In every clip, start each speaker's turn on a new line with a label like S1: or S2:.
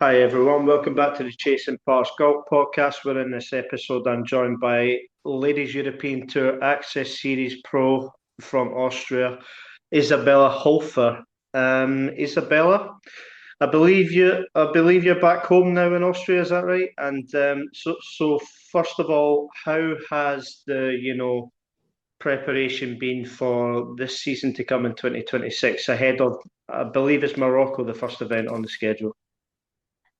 S1: Hi everyone, welcome back to the Chase and Parks Golf Podcast. We're in this episode. I'm joined by Ladies European Tour Access Series Pro from Austria, Isabella Holpfer. Isabella, I believe you're back home now in Austria. Is that right? And so first of all, how has the preparation been for this season to come in 2026 ahead of, I believe it's Morocco, the first event on the schedule?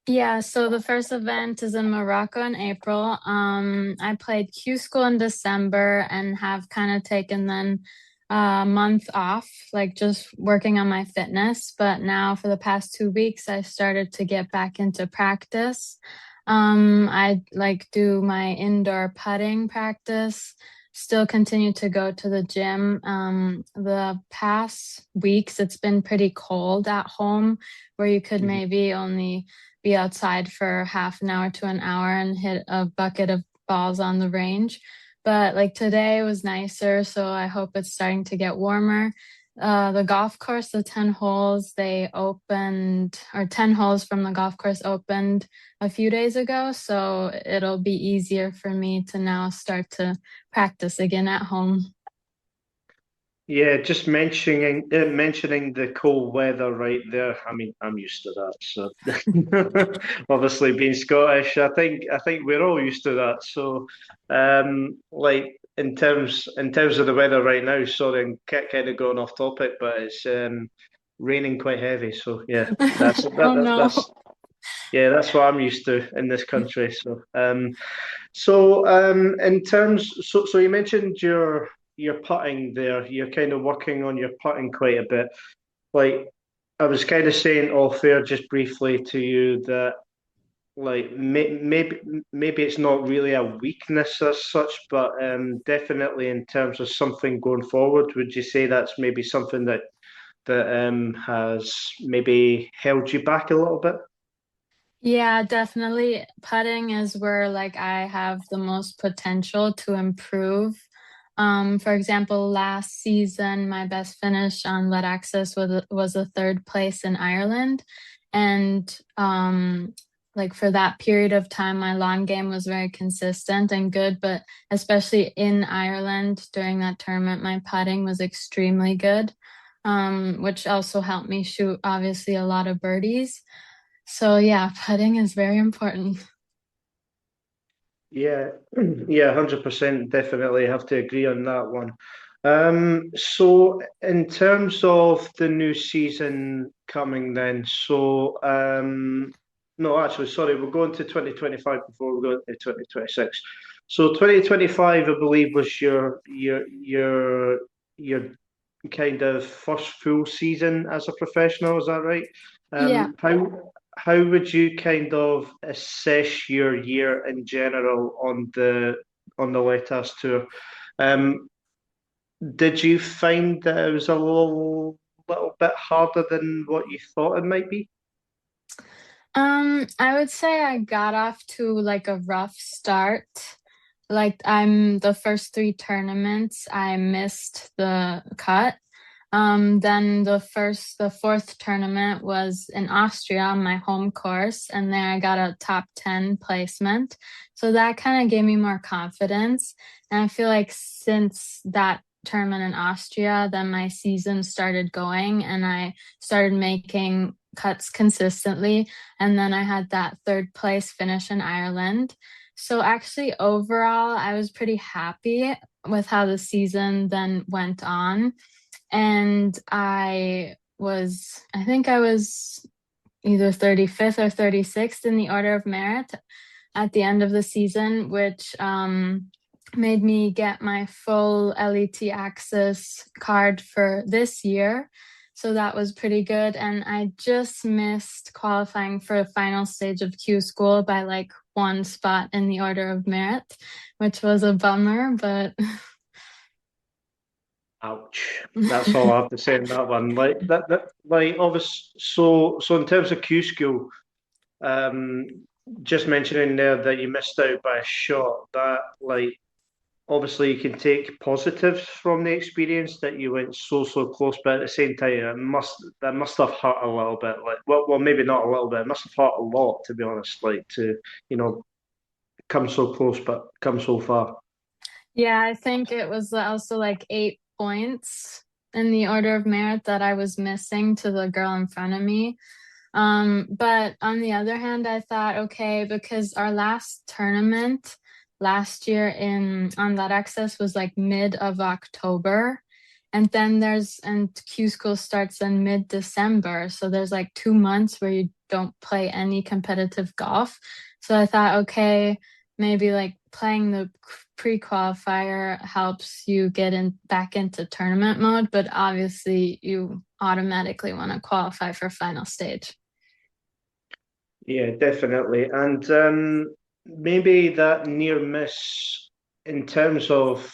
S2: Yeah, so the first event is in Morocco in April. I played Q School in December and have kind of taken then a month off, like just working on my fitness. But now for the past 2 weeks, I started to get back into practice. I like do my indoor putting practice, still continue to go to the gym. The past weeks, it's been pretty cold at home, where you could maybe only be outside for half an hour to an hour and hit a bucket of balls on the range. But like today was nicer, so I hope it's starting to get warmer. The golf course, the 10 holes, they opened, or 10 holes from the golf course opened a few days ago. So it'll be easier for me to now start to practice again at home.
S1: Yeah, just mentioning the cold weather right there. I mean, I'm used to that. So obviously being Scottish, I think we're all used to that. So like in terms of the weather right now, sorry, I'm kind of going off topic, but it's raining quite heavy. So yeah,
S2: Oh no.
S1: that's what I'm used to in this country. So in terms, so you mentioned your putting there. You're kind of working on your putting quite a bit. Like I was kind of saying off there just briefly to you that maybe it's not really a weakness as such, but definitely in terms of something going forward, would you say that's maybe something that has maybe held you back a little bit?
S2: Yeah, definitely. Putting is where like I have the most potential to improve. For example, last season, my best finish on Let Access was a third place in Ireland. And like for that period of time, my long game was very consistent and good, but especially in Ireland during that tournament, my putting was extremely good, which also helped me shoot obviously a lot of birdies. So yeah, putting is very important.
S1: Yeah, yeah, 100% definitely have to agree on that one. So in terms of the new season coming then, no, actually, sorry, we're going to 2025 before we go into 2026. So 2025, I believe, was your kind of first full season as a professional, is that right?
S2: Yeah.
S1: How would you kind of assess your year in general on the LETAS tour? Um, did you find that it was a little bit harder than what you thought it might be?
S2: I would say I got off to like a rough start. Like I'm the first three tournaments, I missed the cut. Then the fourth tournament was in Austria on my home course, and there I got a top 10 placement. So that kind of gave me more confidence. And I feel like since that tournament in Austria, then my season started going and I started making cuts consistently. And then I had that third place finish in Ireland. So actually, overall, I was pretty happy with how the season then went on. And I think I was either 35th or 36th in the order of merit at the end of the season, which made me get my full LET access card for this year. So that was pretty good. And I just missed qualifying for the final stage of Q school by like one spot in the order of merit, which was a bummer, but
S1: Ouch. That's all I have to say on that one. Like obvious. So in terms of Q school, um, just mentioning there that you missed out by a shot. That like obviously you can take positives from the experience that you went so close, but at the same time, that must have hurt a little bit. Like, well, maybe not a little bit. It must have hurt a lot, to be honest. Like to you know come so close, but come so far.
S2: Yeah, I think it was also like 8 points in the order of merit that I was missing to the girl in front of me. But on the other hand, I thought, okay, because our last tournament last year in on that access was like mid of October. And Q school starts in mid-December. So there's like 2 months where you don't play any competitive golf. So I thought, okay, maybe like playing the pre-qualifier helps you get in back into tournament mode, but obviously you automatically want to qualify for final stage.
S1: Yeah, definitely. And maybe that near miss in terms of,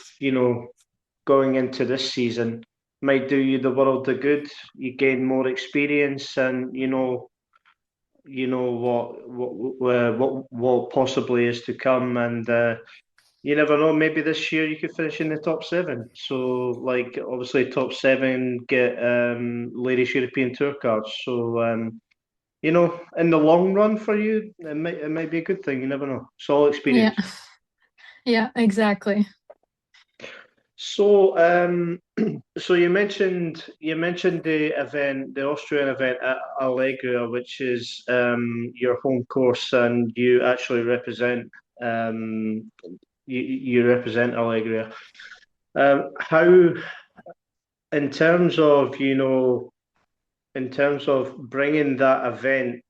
S1: going into this season might do you the world of good. You gain more experience and what possibly is to come and you never know, maybe this year you could finish in the top seven. So like obviously top seven get ladies European tour cards. So in the long run for you, it might be a good thing. You never know. It's all
S2: Yeah,
S1: experience.
S2: yeah, exactly.
S1: So, so you mentioned the event, the Austrian event at Allegria, which is your home course, and you actually represent you represent Allegria. How, in terms of bringing that event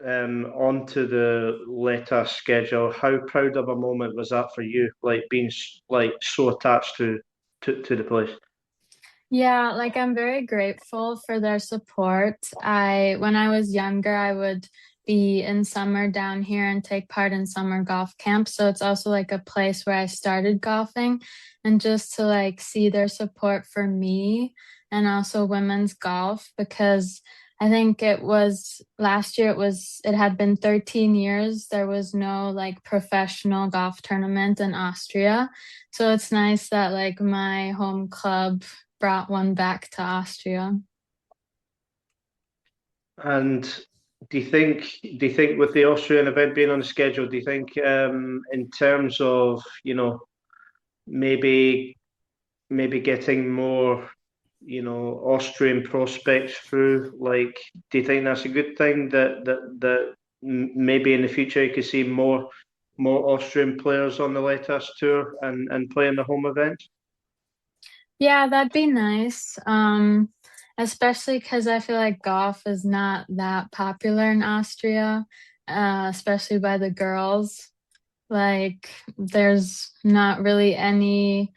S1: onto the LETAS schedule, how proud of a moment was that for you? Like being like so attached to the place.
S2: Yeah, like I'm very grateful for their support. When I was younger, I would be in summer down here and take part in summer golf camps. So it's also like a place where I started golfing and just to like see their support for me and also women's golf because I think it was last year it had been 13 years. There was no like professional golf tournament in Austria. So it's nice that like my home club brought one back to Austria.
S1: And do you think with the Austrian event being on the schedule, do you think in terms of maybe maybe getting more Austrian prospects through, like, do you think that's a good thing that maybe in the future you could see more Austrian players on the Letas tour and playing the home event?
S2: Yeah, that'd be nice. Especially because I feel like golf is not that popular in Austria, especially by the girls. Like, there's not really any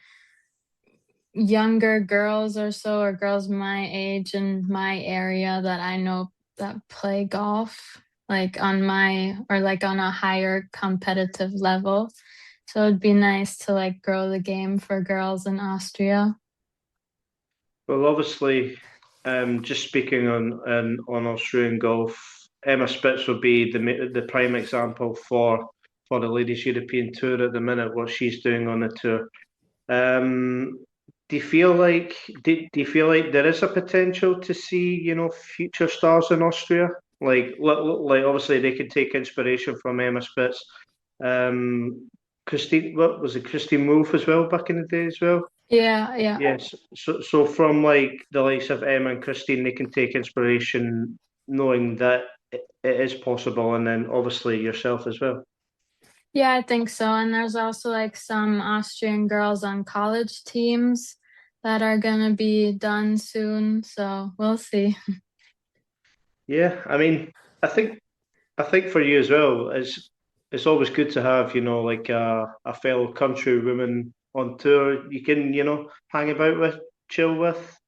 S2: younger girls or so, or girls my age in my area that I know that play golf, like on a higher competitive level. So it'd be nice to like grow the game for girls in Austria.
S1: Well, obviously, just speaking on Australian golf, Emma Spitz will be the prime example for the Ladies European Tour at the minute. What she's doing on the tour. Um, do you feel like there is a potential to see future stars in Austria? Like obviously they could take inspiration from Emma Spitz. Christine, what was it? Christine Wolf as well back in the day as well.
S2: Yeah, yeah.
S1: Yes. So from like the likes of Emma and Christine, they can take inspiration knowing that it is possible, and then obviously yourself as well.
S2: Yeah, I think so. And there's also like some Austrian girls on college teams that are gonna be done soon. So we'll see.
S1: Yeah, I mean, I think for you as well, it's always good to have, like a fellow countrywoman on tour you can, hang about with, chill with,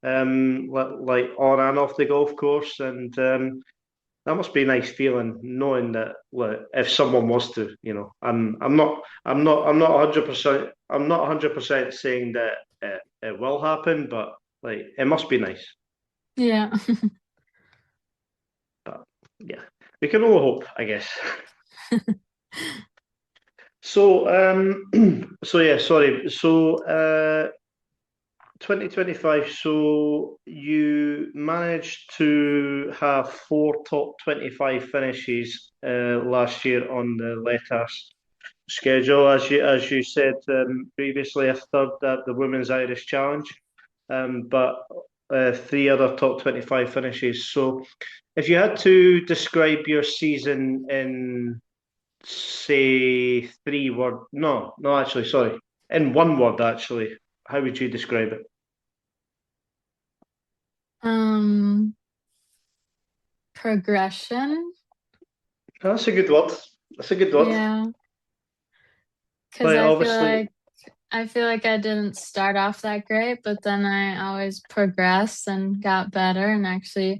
S1: like on and off the golf course, and that must be a nice feeling knowing that, like, if someone was to, I'm not 100%, I'm not 100% saying that it will happen, but like it must be nice.
S2: Yeah.
S1: But yeah, we can all hope, I guess. So, so yeah, sorry. So, 2025. So you managed to have four top 25 finishes last year on the LETAS schedule, as you said previously, a third at the Women's Irish Challenge, but three other top 25 finishes. So, if you had to describe your season in, say, three word, no, actually, sorry, in one word, actually, how would you describe it?
S2: Um, Progression.
S1: That's a good word. That's a good word.
S2: Yeah, because
S1: Like,
S2: I feel
S1: obviously,
S2: like I didn't start off that great, but then I always progressed and got better and actually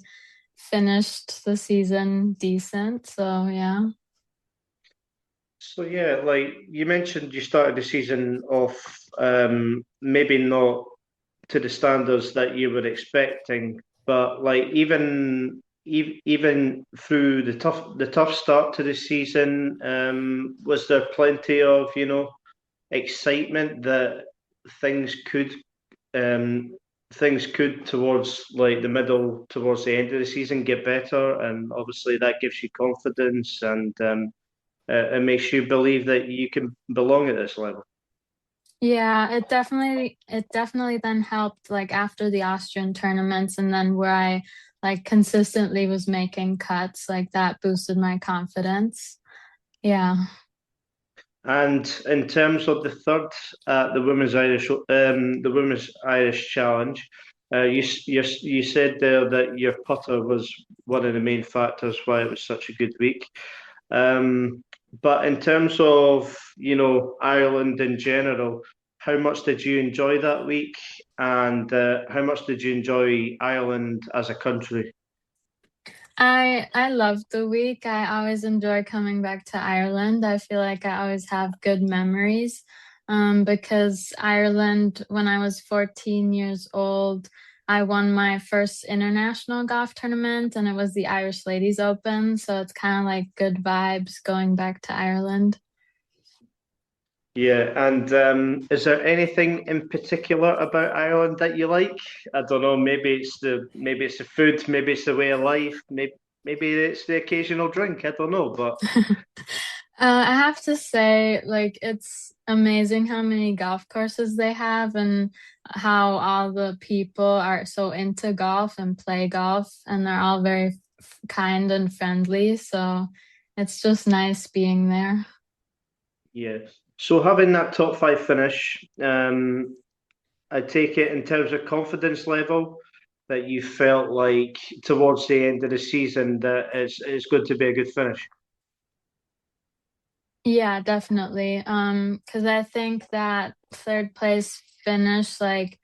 S2: finished the season decent. So yeah.
S1: so yeah, like you mentioned, you started the season off maybe not to the standards that you were expecting, but like even through the tough start to the season, was there plenty of excitement that things could um, things could towards like the middle towards the end of the season get better, and obviously that gives you confidence and it makes you believe that you can belong at this level.
S2: Yeah, it definitely then helped like after the Austrian tournaments and then where I like consistently was making cuts, like that boosted my confidence. Yeah.
S1: And in terms of the third, the Women's Irish Challenge, you said there that your putter was one of the main factors why it was such a good week. Um, but in terms of Ireland in general, how much did you enjoy that week, and how much did you enjoy Ireland as a country?
S2: I love the week. I always enjoy coming back to Ireland. I feel like I always have good memories. Because Ireland, when I was 14 years old, I won my first international golf tournament and it was the Irish Ladies Open. So it's kind of like good vibes going back to Ireland.
S1: Yeah, and is there anything in particular about Ireland that you like? I don't know, maybe it's the food, maybe it's the way of life, maybe it's the occasional drink. I don't know, but
S2: I have to say, like, it's amazing how many golf courses they have and how all the people are so into golf and play golf, and they're all very kind and friendly. So it's just nice being there.
S1: yeah. So having that top five finish, I take it in terms of confidence level that you felt like towards the end of the season that it's going to be a good finish.
S2: Yeah, definitely. Because I think that third place finish, like,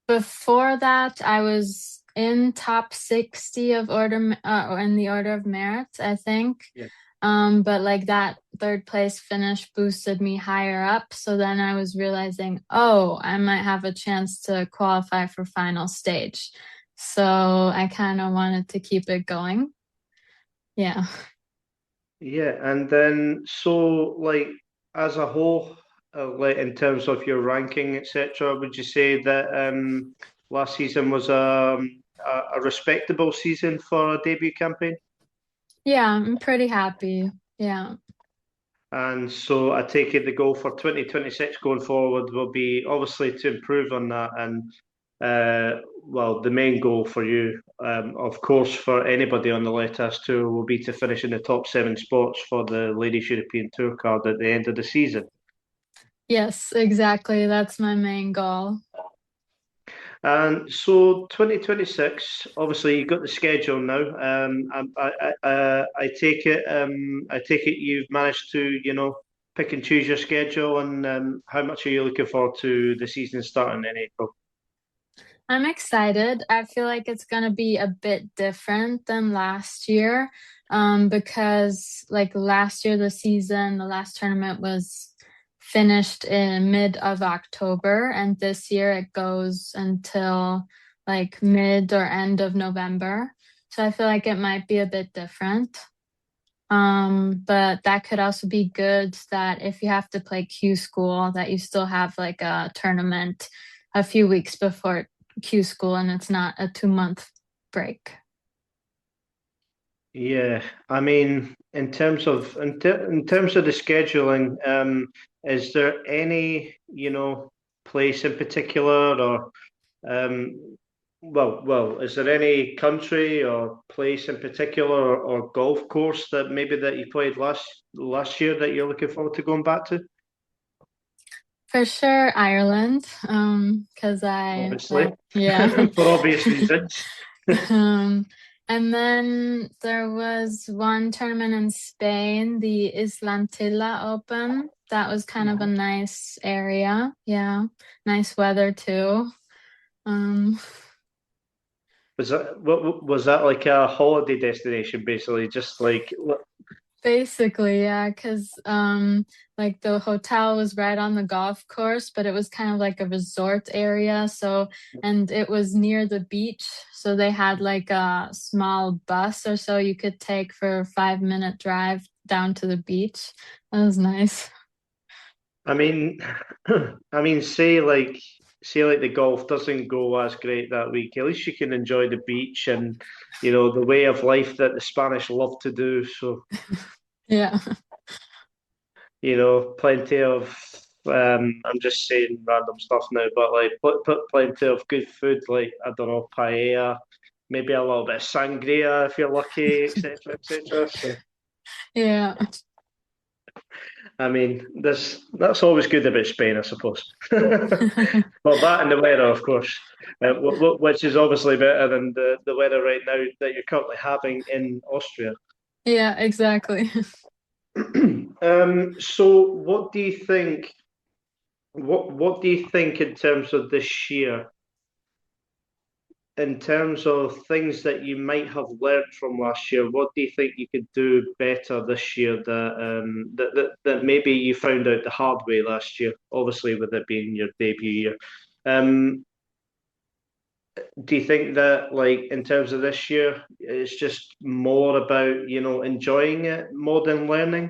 S2: before that, I was in top 60 of or in the order of merit, I think.
S1: Yeah.
S2: But like that third place finish boosted me higher up. So then I was realizing, oh, I might have a chance to qualify for final stage. So I kind of wanted to keep it going. Yeah.
S1: Yeah, and then so like as a whole, like in terms of your ranking, etc., would you say that last season was a respectable season for a debut campaign?
S2: Yeah, I'm pretty happy. Yeah.
S1: And so I take it the goal for 2026 going forward will be obviously to improve on that. And well, the main goal for you, of course, for anybody on the LETAS Tour will be to finish in the top seven spots for the Ladies European Tour card at the end of the season.
S2: Yes, exactly. That's my main goal.
S1: And so 2026, obviously you've got the schedule now. I take it you've managed to, pick and choose your schedule, and how much are you looking forward to the season starting in April?
S2: I'm excited. I feel like it's going to be a bit different than last year, because like last year, the last tournament was finished in mid of October, and this year it goes until like mid or end of November. So I feel like it might be a bit different. But that could also be good that if you have to play Q school, that you still have like a tournament a few weeks before Q school and it's not a 2 month break.
S1: Yeah, I mean, in terms of the scheduling, is there any, place in particular, or is there any country or place in particular, or golf course that maybe that you played last year that you're looking forward to going back to?
S2: For sure, Ireland, because I
S1: Obviously,
S2: like, yeah.
S1: for obvious reasons.
S2: Um, and then there was one tournament in Spain, the Islantilla Open. That was kind of a nice area. Yeah, nice weather too. Um,
S1: What was that, like a holiday destination, basically? Just like,
S2: Basically, yeah, because like the hotel was right on the golf course, but it was kind of like a resort area. So, and it was near the beach, so they had like a small bus or so you could take for a 5 minute drive down to the beach. That was nice.
S1: I mean, say like the golf doesn't go as great that week. At least you can enjoy the beach and the way of life that the Spanish love to do. So
S2: Yeah.
S1: plenty of I'm just saying random stuff now, but like put plenty of good food, like I don't know, paella, maybe a little bit of sangria if you're lucky, etc., etc. So
S2: Yeah.
S1: I mean, that's always good about Spain, I suppose. Well, that and the weather, of course, which is obviously better than the weather right now that you're currently having in Austria.
S2: Yeah, exactly.
S1: So, what do you think? What do you think in terms of this year? In terms of things that you might have learned from last year, what do you think you could do better this year that maybe you found out the hard way last year? Obviously, with it being your debut year, um, do you think that, like, in terms of this year, it's just more about enjoying it more than learning?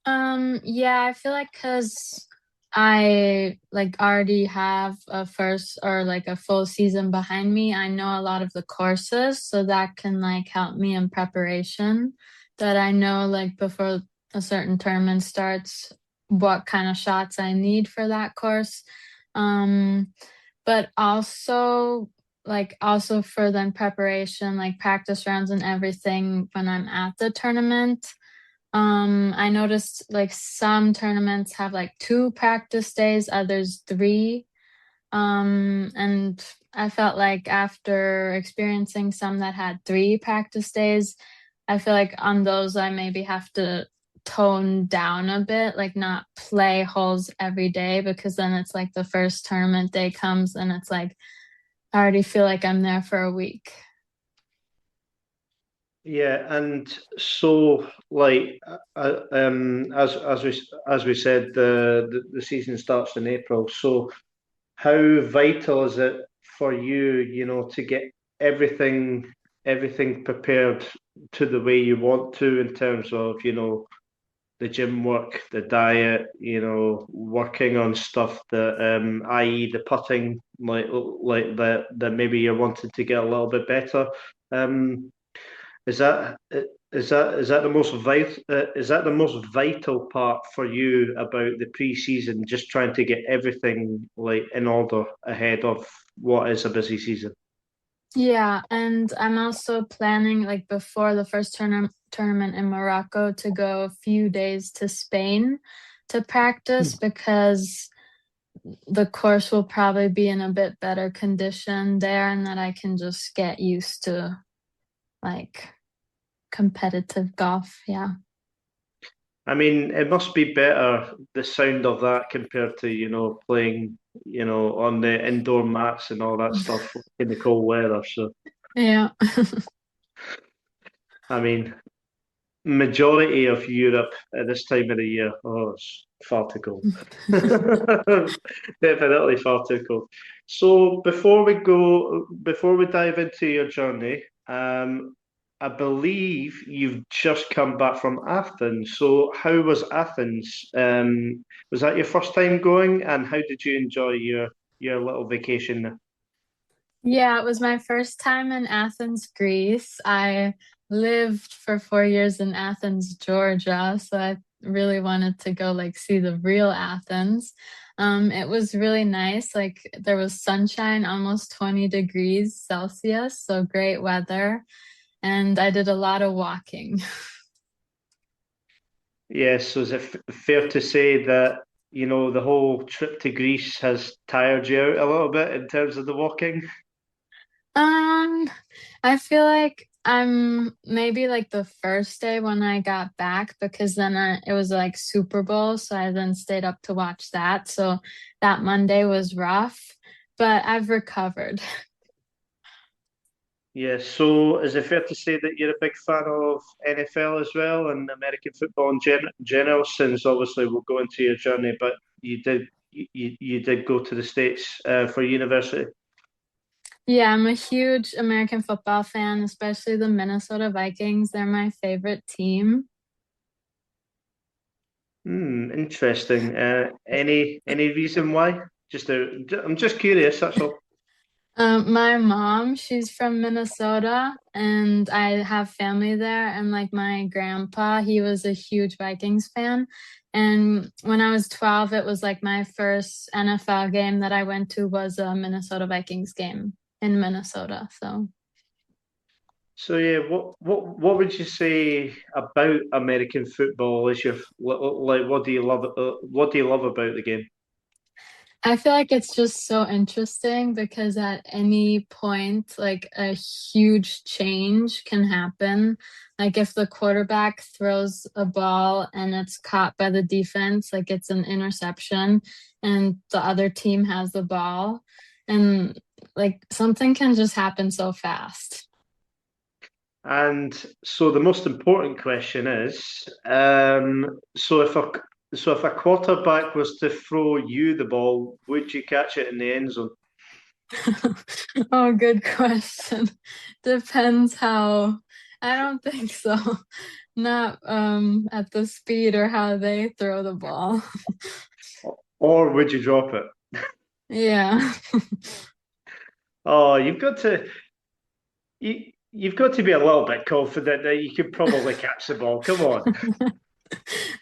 S2: Yeah, I feel like because I like already have a first or like a full season behind me, I know a lot of the courses, so that can like help me in preparation. That I know like before a certain tournament starts, what kind of shots I need for that course. Um, but also for then preparation, like practice rounds and everything when I'm at the tournament. I noticed like some tournaments have like 2 practice days, others 3. And I felt like after experiencing some that had 3 practice days, I feel like on those I maybe have to tone down a bit, like not play holes every day because then it's like the first tournament day comes and it's like I already feel like I'm there for a week.
S1: Yeah, and so like as we said, the season starts in April. So how vital is it for you, to get everything everything prepared to the way you want to in terms of, the gym work, the diet, working on stuff that i.e. the putting, like that maybe you're wanting to get a little bit better. Um is that is that the most vital part for you about the pre-season? Just trying to get everything like in order ahead of what is a busy season.
S2: Yeah, and I'm also planning like before the first tournament in Morocco to go a few days to Spain to practice because the course will probably be in a bit better condition there and that I can just get used to like competitive golf. Yeah.
S1: I mean, it must be better the sound of that compared to playing on the indoor mats and all that stuff in the cold weather. So
S2: Yeah.
S1: I mean, majority of Europe at this time of the year, oh, it's far too cold. Definitely far too cold. So before we dive into your journey, I believe you've just come back from Athens. So how was Athens? Was that your first time going, and how did you enjoy your little vacation there?
S2: Yeah, it was my first time in Athens, Greece. I lived for 4 years in Athens, Georgia, so I really wanted to go like see the real Athens. It was really nice. Like there was sunshine, almost 20 degrees Celsius, so great weather. And I did a lot of walking.
S1: Yes, so is it fair to say that, the whole trip to Greece has tired you out a little bit in terms of the walking?
S2: Um, I feel like I'm maybe like the first day when I got back because then it was like Super Bowl, so I then stayed up to watch that. So that Monday was rough, but I've recovered.
S1: Yes, so is it fair to say that you're a big fan of NFL as well and American football in general, since obviously we'll go into your journey, but you did go to the States for university?
S2: Yeah, I'm a huge American football fan, especially the Minnesota Vikings. They're my favorite team.
S1: Interesting. Any reason why? I'm just curious, that's all.
S2: My mom, she's from Minnesota, and I have family there. And like my grandpa, he was a huge Vikings fan. And when I was 12, it was like my first NFL game that I went to was a Minnesota Vikings game in Minnesota. So
S1: So yeah, what would you say about American football? Is your like what do you love? What do you love about the game?
S2: I feel like it's just so interesting because at any point, like a huge change can happen. Like if the quarterback throws a ball and it's caught by the defense, like it's an interception and the other team has the ball. And like something can just happen so fast.
S1: And so the most important question is, so if a quarterback was to throw you the ball, would you catch it in the end zone?
S2: Oh, good question. Depends how. I don't think so. Not at the speed or how they throw the ball.
S1: Or would you drop it?
S2: Yeah.
S1: Oh, you've got to be a little bit confident that you could probably catch the ball. Come on.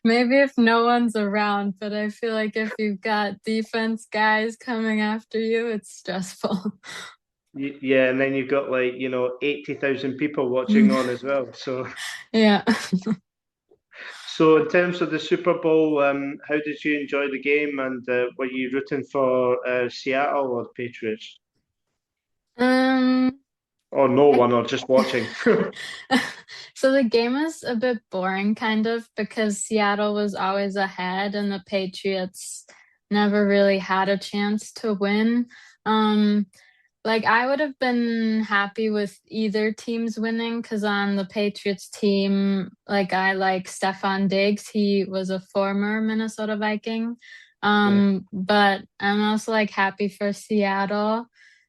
S2: Maybe if no one's around, but I feel like if you've got defense guys coming after you, it's stressful.
S1: Yeah, and then you've got like, 80,000 people watching on as well.
S2: Yeah.
S1: So in terms of the Super Bowl, how did you enjoy the game, and were you rooting for Seattle or the Patriots?
S2: Um,
S1: Or no
S2: I
S1: one, or just watching?
S2: So the game was a bit boring, kind of, because Seattle was always ahead and the Patriots never really had a chance to win. Um, like I would have been happy with either teams winning because on the Patriots team, like I like Stefan Diggs. He was a former Minnesota Viking.
S1: Yeah.
S2: But I'm also like happy for Seattle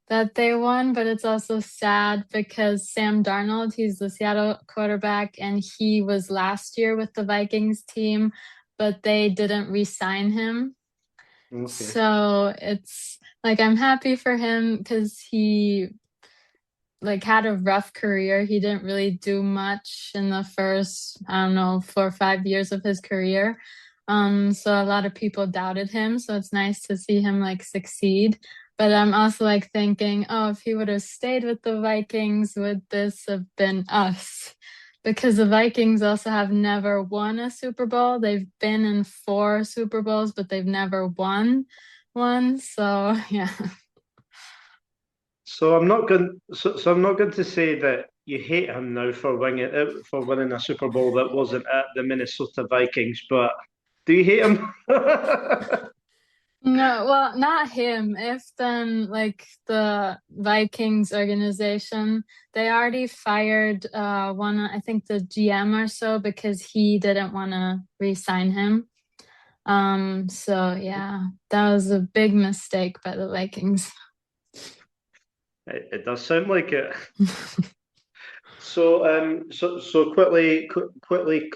S2: that they won, but it's also sad because Sam Darnold, he's the Seattle quarterback, and he was last year with the Vikings team, but they didn't re-sign him.
S1: Okay.
S2: So it's like I'm happy for him because he like had a rough career. He didn't really do much in the first, I don't know, 4 or 5 years of his career. So a lot of people doubted him. So it's nice to see him like succeed. But I'm also like thinking, oh, if he would have stayed with the Vikings, would this have been us? Because the Vikings also have never won a Super Bowl. They've been in 4 Super Bowls, but they've never won one. So yeah.
S1: So I'm not going to say that you hate him now for winning a Super Bowl that wasn't at the Minnesota Vikings, but do you hate him?
S2: No, well, not him. If then, like the Vikings organization, they already fired one, I think the GM or so, because he didn't want to re-sign him. So yeah, that was a big mistake by the Vikings.
S1: It does sound like it. quickly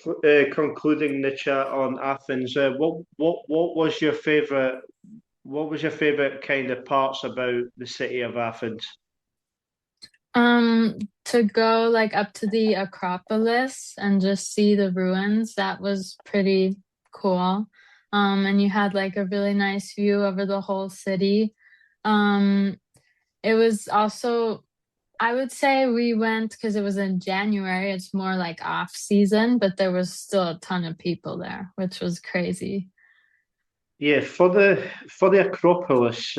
S1: concluding the chat on Athens. What was your favorite? What was your favorite kind of parts about the city of Athens?
S2: To go like up to the Acropolis and just see the ruins, that was pretty cool. And you had like a really nice view over the whole city. Um, it was also, I would say we went because it was in January. It's more like off season, but there was still a ton of people there, which was crazy.
S1: Yeah, for the Acropolis,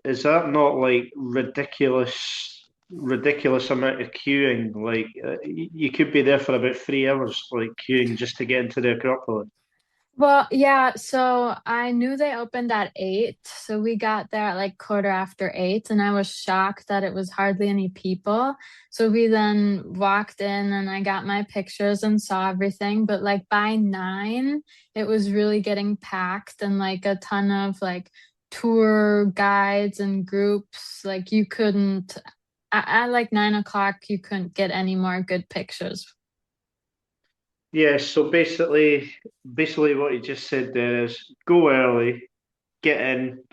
S1: is that not like ridiculous amount of queuing? Like you could be there for about 3 hours, like queuing just to get into the Acropolis.
S2: Well, yeah, so I knew they opened at 8, so we got there at like quarter after 8, and I was shocked that it was hardly any people. So we then walked in and I got my pictures and saw everything, but like by 9, it was really getting packed and like a ton of like tour guides and groups. Like you couldn't, at like 9 o'clock, you couldn't get any more good pictures.
S1: Yeah, so basically what you just said there is go early, get in,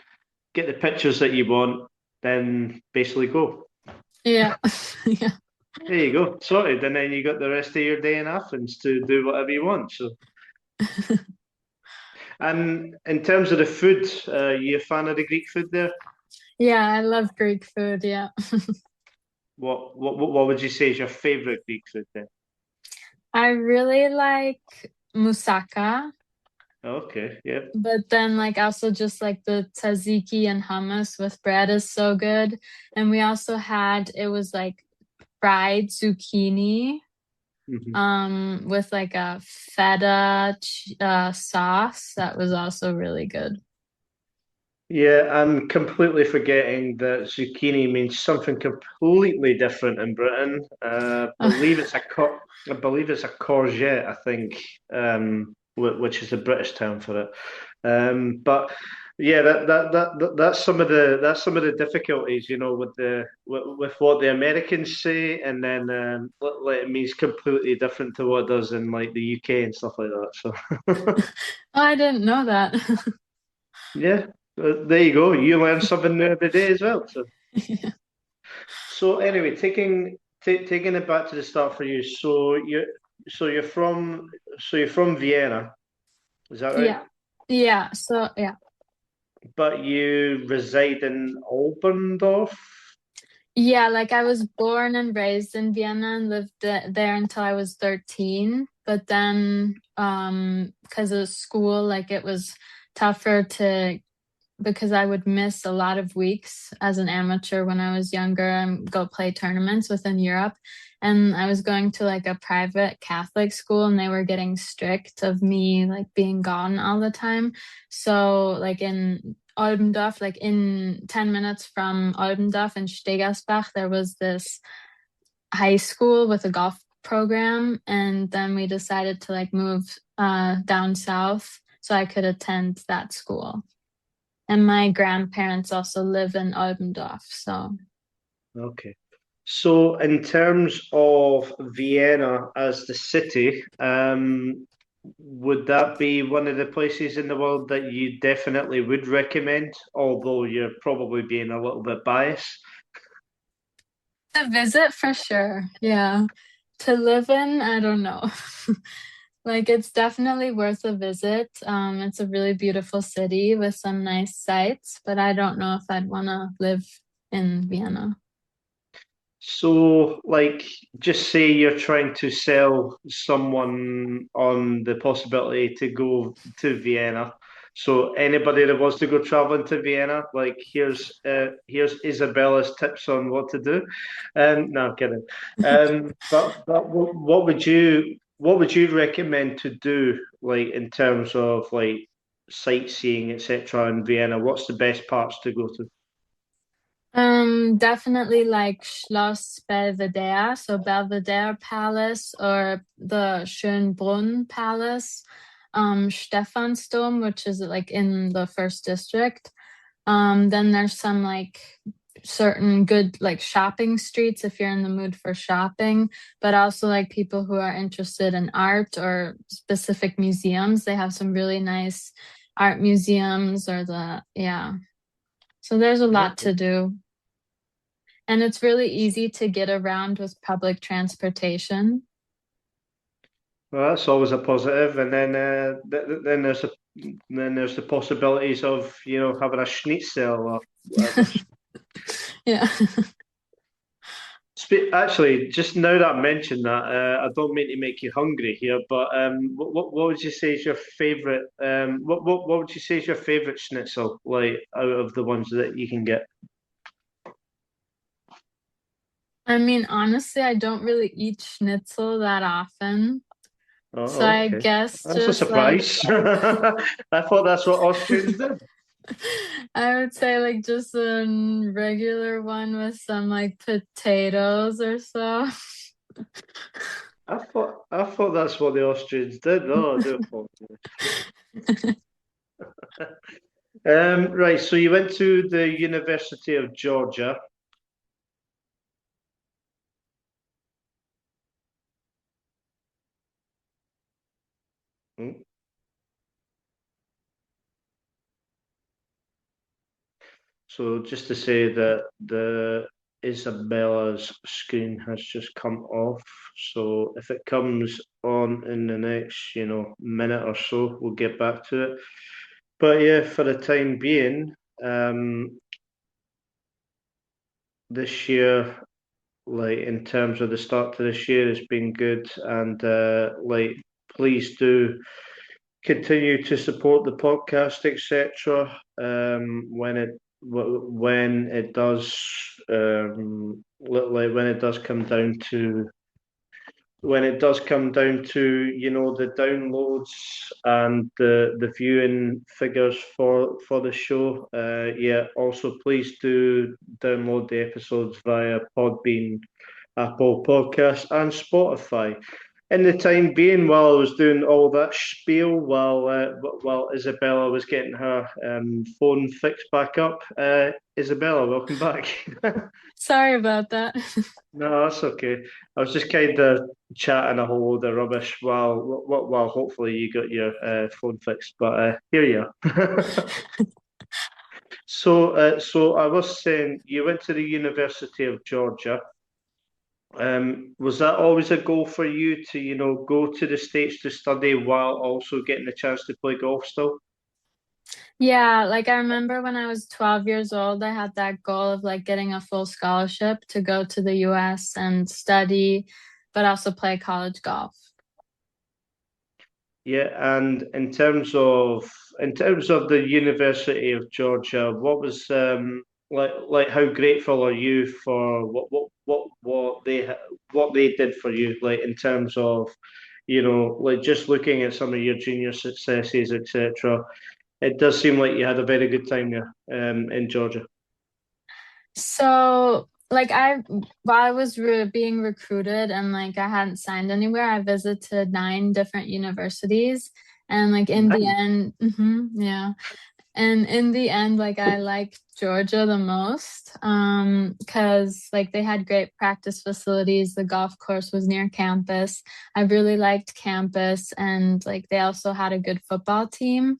S1: get the pictures that you want, then basically go.
S2: Yeah. Yeah.
S1: There you go, sorted. And then you got the rest of your day in Athens to do whatever you want. So, and in terms of the food, you a fan of the Greek food there?
S2: Yeah, I love Greek food. Yeah.
S1: What would you say is your favorite Greek food then?
S2: I really like moussaka,
S1: Okay, yeah.
S2: but then like also just like the tzatziki and hummus with bread is so good. And we also had it was like fried zucchini
S1: Mhm.
S2: with like a feta sauce that was also really good.
S1: Yeah, I'm completely forgetting that zucchini means something completely different in Britain. I believe it's a courgette, I think, which is the British term for it. But yeah, that's some of the difficulties, with what the Americans say, and then it means completely different to what it does in like the UK and stuff like that. So.
S2: Oh, I didn't know that.
S1: Yeah, there you go. You learn something new every day as well. So anyway, taking it back to the start for you. So you're from so you're from Vienna, is that right?
S2: Yeah. Yeah. So yeah.
S1: But you reside in Oberndorf.
S2: Yeah, like I was born and raised in Vienna and lived there until I was 13. But then, because of school, like it was tougher to, because I would miss a lot of weeks as an amateur when I was younger and go play tournaments within Europe. And I was going to like a private Catholic school and they were getting strict of me like being gone all the time. So like in Olbendorf, like in 10 minutes from Olbendorf in Stegersbach, there was this high school with a golf program. And then we decided to like move down south so I could attend that school. And my grandparents also live in Albendorf, so
S1: Okay. So in terms of Vienna as the city, would that be one of the places in the world that you definitely would recommend, although you're probably being a little bit biased?
S2: a visit for sure. Yeah. To live in, I don't know. Like it's definitely worth a visit. It's a really beautiful city with some nice sights, but I don't know if I'd want to live in Vienna.
S1: So, like, just say you're trying to sell someone on the possibility to go to Vienna. So, anybody that wants to go traveling to Vienna, like, here's Isabella's tips on what to do. No, I'm kidding. But what would you recommend to do, like, in terms of like sightseeing, etc. in Vienna? What's the best parts to go to?
S2: Definitely like Schloss Belvedere, so Belvedere Palace or the Schönbrunn Palace, Stephansdom, which is like in the first district. Then there's some like certain good like shopping streets if you're in the mood for shopping, but also like people who are interested in art or specific museums. They have some really nice art museums or yeah. So there's a lot to do. And it's really easy to get around with public transportation.
S1: Well, that's always a positive, and then then there's the possibilities of having a schnitzel or whatever.
S2: Yeah.
S1: Actually, just now that I mentioned that, I don't mean to make you hungry here, but what would you say is your favorite? What would you say is your favorite schnitzel, like out of the ones that you can get?
S2: I mean, honestly, I don't really eat schnitzel that often. So
S1: Oh,
S2: I
S1: okay,
S2: guess
S1: that's a
S2: just like
S1: surprise. I thought that's what Austrians did.
S2: I would say like just a regular one with some like potatoes or so.
S1: I thought that's what the Austrians did. Oh, I do apologize. Right, so you went to the University of Georgia. Hmm. So just to say that the Isabella's screen has just come off. So if it comes on in the next, minute or so, we'll get back to it. But yeah, for the time being, this year, like in terms of the start to this year, has been good, and like please do continue to support the podcast, etc. When it does like when it does come down to the downloads and the viewing figures for the show. Yeah, also please do download the episodes via Podbean, Apple Podcasts, and Spotify. In the time being, while I was doing all that spiel, while Isabella was getting her phone fixed back up, Isabella, welcome back.
S2: Sorry about that.
S1: No, that's okay. I was just kind of chatting a whole load of rubbish while hopefully you got your phone fixed. But here you are. So I was saying you went to the University of Georgia. Was that always a goal for you to, go to the States to study while also getting the chance to play golf still?
S2: Yeah, like I remember when I was 12 years old, I had that goal of like getting a full scholarship to go to the US and study, but also play college golf.
S1: Yeah, and in terms of the University of Georgia, what was like how grateful are you for what they did for you, like in terms of like just looking at some of your junior successes, etc. It does seem like you had a very good time there in Georgia.
S2: So, like while I was being recruited and like I hadn't signed anywhere, I visited 9 different universities, and like in the
S1: Nice.
S2: end, yeah. And in the end, like I liked Georgia the most, because like they had great practice facilities. The golf course was near campus. I really liked campus, and like they also had a good football team.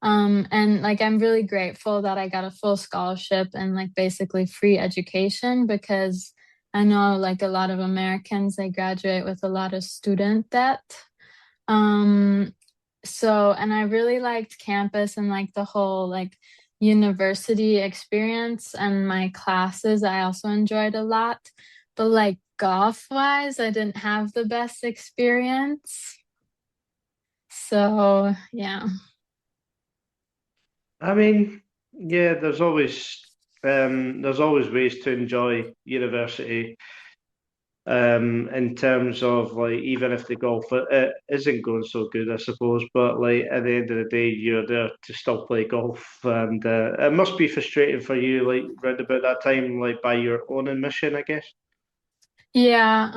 S2: And like I'm really grateful that I got a full scholarship and like basically free education, because I know like a lot of Americans, they graduate with a lot of student debt. Um, and I really liked campus and like the whole like university experience, and my classes I also enjoyed a lot. But like golf wise, I didn't have the best experience. So yeah.
S1: I mean, yeah, there's always ways to enjoy university. In terms of like even if the golf isn't going so good, I suppose, but like at the end of the day, you're there to still play golf, and it must be frustrating for you, like round about that time, like by your own admission, I guess.
S2: Yeah,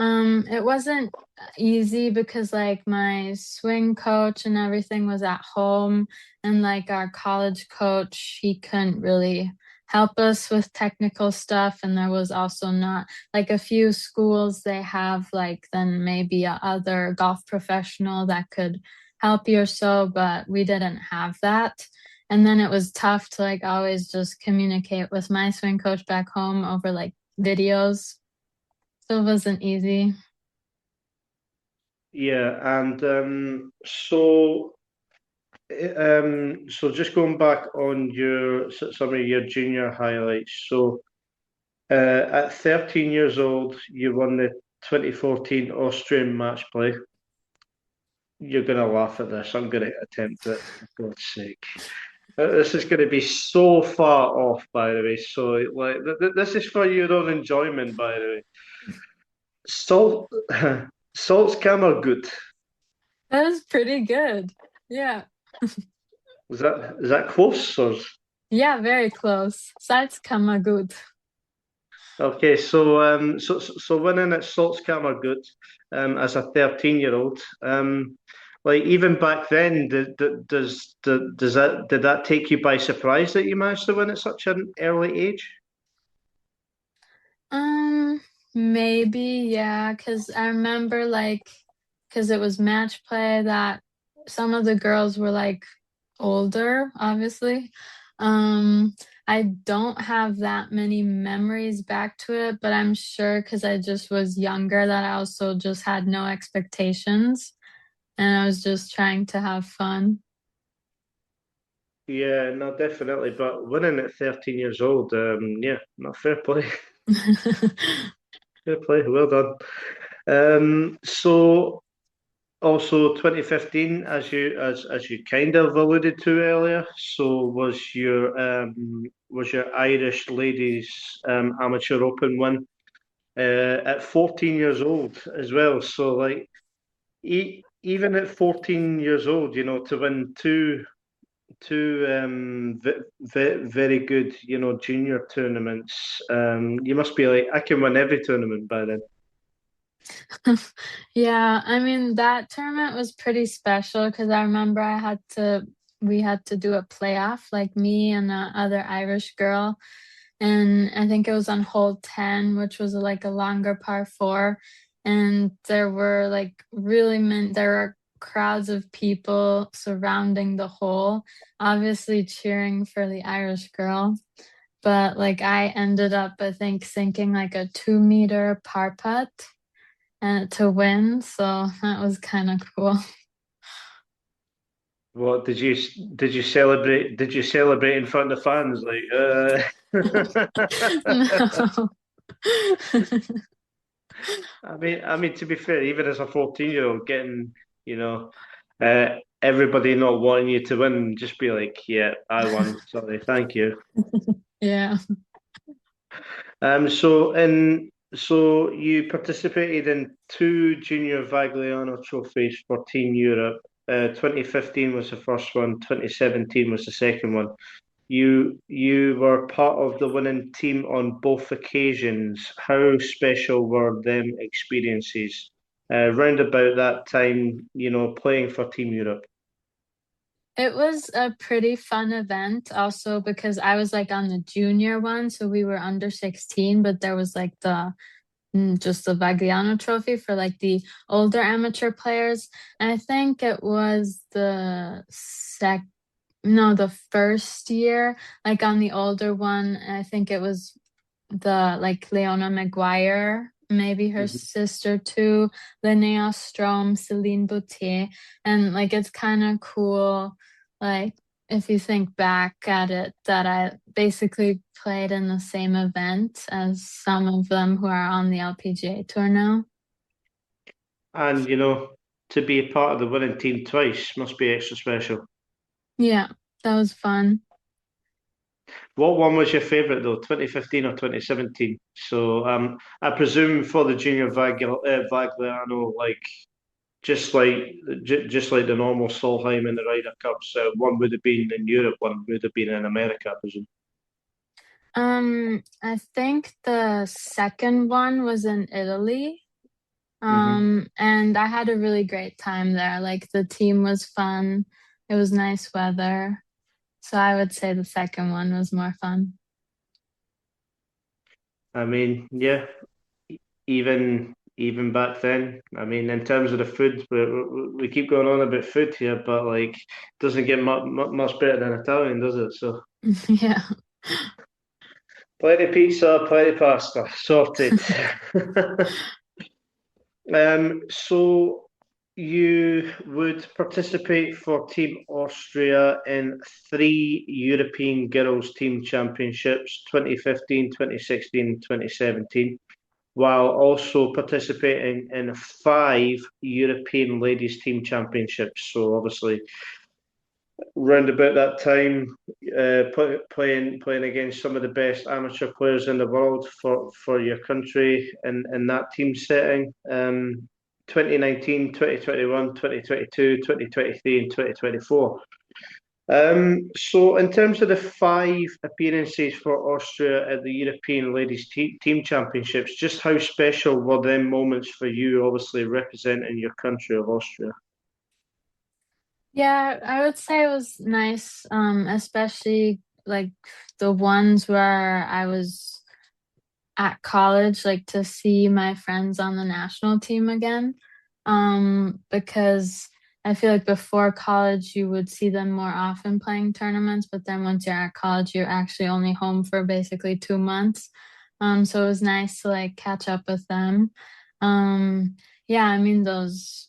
S2: it wasn't easy because like my swing coach and everything was at home, and like our college coach, he couldn't really help us with technical stuff. And there was also not like a few schools, they have like then maybe a other golf professional that could help you or so, but we didn't have that. And then it was tough to like always just communicate with my swing coach back home over like videos. So it wasn't easy.
S1: Yeah, and so just going back on some of your junior highlights. So at 13 years old, you won the 2014 Austrian Matchplay. You're gonna laugh at this. I'm gonna attempt it, for God's sake. This is going to be so far off, by the way. So, like, this is for your own enjoyment, by the way. Salt, Salzkammergut.
S2: That was pretty good. Yeah.
S1: Is that close or?
S2: Yeah, very close. Salzkammergut.
S1: Okay, so winning at Salzkammergut, as a 13-year-old, like even back then, did that take you by surprise that you managed to win at such an early age?
S2: Um, Maybe, yeah, because I remember like, because it was match play that some of the girls were like older, obviously. Um, I don't have that many memories back to it, but I'm sure because I just was younger that I also just had no expectations and I was just trying to have fun.
S1: Yeah, no, definitely. But winning at 13 years old, yeah, not fair play. Fair play, well done. So also 2015, as you kind of alluded to earlier, so was your Irish ladies amateur open win at 14 years old as well. So like even at 14 years old, to win two very good, junior tournaments. You must be like, I can win every tournament by then.
S2: Yeah, I mean that tournament was pretty special because I remember we had to do a playoff, like me and the other Irish girl, and I think it was on hole 10, which was like a longer par four, and there were like there were crowds of people surrounding the hole, obviously cheering for the Irish girl. But like I ended up, I think, sinking like a 2 meter par putt and to win. So that was kind of cool.
S1: What did you celebrate? Did you celebrate in front of fans?
S2: No.
S1: I mean, to be fair, even as a 14-year-old, getting, you know, everybody not wanting you to win, just be like, yeah, I won. Sorry, thank you.
S2: Yeah.
S1: So you participated in two Junior Vagliano trophies for Team Europe. 2015 was the first one. 2017 was the second one. You were part of the winning team on both occasions. How special were them experiences? Round about that time, playing for Team Europe.
S2: It was a pretty fun event also because I was like on the junior one, so we were under 16, but there was like just the Vagliano Trophy for like the older amateur players. And I think it was the first year, like on the older one, I think it was the like Leona McGuire, maybe her
S1: Mhm.
S2: sister too, Linnea Strom, Celine Boutier. And like it's kind of cool, like if you think back at it, that I basically played in the same event as some of them who are on the LPGA tour now.
S1: And to be a part of the winning team twice must be extra special.
S2: Yeah, that was fun.
S1: What one was your favourite though, 2015 or 2017? So I presume for the Junior Vagliano, like just like the normal Solheim and the Ryder Cups, one would have been in Europe, one would have been in America, I presume.
S2: I think the second one was in Italy.
S1: Hmm.
S2: And I had a really great time there. Like the team was fun. It was nice weather. So I would say the second one was more fun.
S1: I mean, yeah, even back then. I mean, in terms of the food, we keep going on about food here, but like, doesn't get much better than Italian, does it? So,
S2: Yeah.
S1: plenty pizza, plenty pasta, sorted. So you would participate for Team Austria in three European Girls Team Championships, 2015, 2016, 2017, while also participating in five European Ladies Team Championships. So obviously, round about that time, playing against some of the best amateur players in the world for your country in that team setting. 2019, 2021, 2022, 2023, and 2024. So in terms of the five appearances for Austria at the European Ladies Team Championships, just how special were them moments for you, obviously representing your country of Austria?
S2: Yeah, I would say it was nice, especially like the ones where I was at college, like to see my friends on the national team again. Because I feel like before college, you would see them more often playing tournaments, but then once you're at college, you're actually only home for basically 2 months. So it was nice to like catch up with them. Yeah, I mean those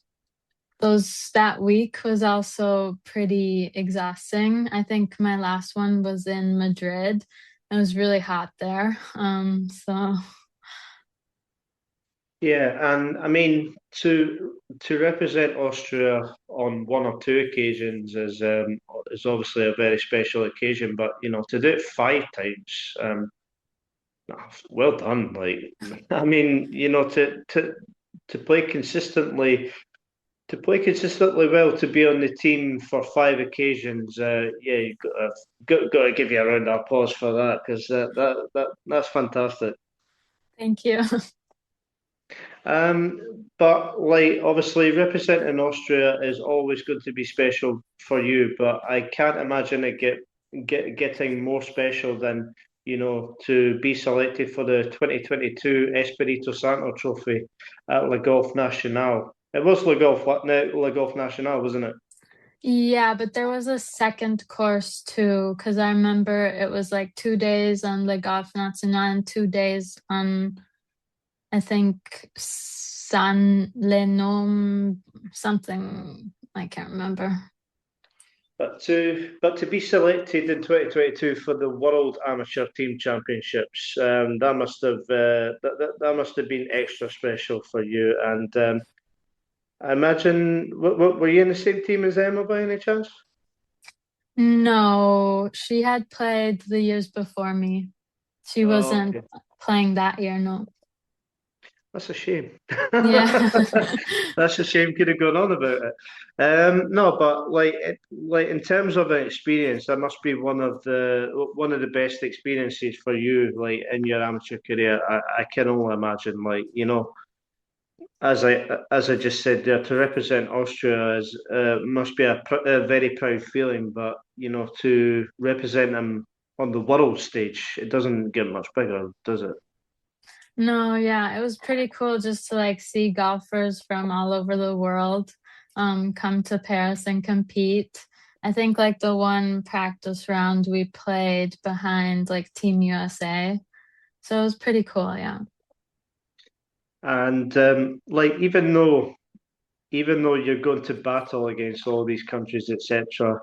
S2: that week was also pretty exhausting. I think my last one was in Madrid. It was really hot there. So
S1: Yeah, and I mean to represent Austria on one or two occasions is obviously a very special occasion, but you know to do it five times, well done. Like I mean, you know to play consistently. To play consistently well, to be on the team for five occasions, yeah, got to give you a round of applause for that because that's fantastic.
S2: thank you.
S1: But like obviously representing Austria is always going to be special for you, but I can't imagine it getting more special than you know to be selected for the 2022 Espirito Santo Trophy at Le Golf National. It was Le Golf National, wasn't it?
S2: Yeah, but there was a second course too, because I remember it was like 2 days on Le Golf National and 2 days on, I think, San Lenom, something. I can't remember.
S1: But to be selected in 2022 for the World Amateur Team Championships, that must have that must have been extra special for you. And I imagine, were you in the same team as Emma by any chance?
S2: No, she had played the years before me. She
S1: Oh,
S2: wasn't
S1: okay.
S2: playing that year, no.
S1: That's a shame.
S2: Yeah.
S1: That's a shame. Could have gone on about it. No, but like in terms of an experience, that must be one of the best experiences for you, like in your amateur career. I can only imagine, like you know, as I just said there, to represent Austria is must be a very proud feeling. But you know, to represent them on the world stage, it doesn't get much bigger, does it?
S2: No, yeah, it was pretty cool just to like see golfers from all over the world come to Paris and compete. I think like the one practice round we played behind like Team USA. So it was pretty cool, yeah.
S1: And like even though you're going to battle against all these countries, etc.,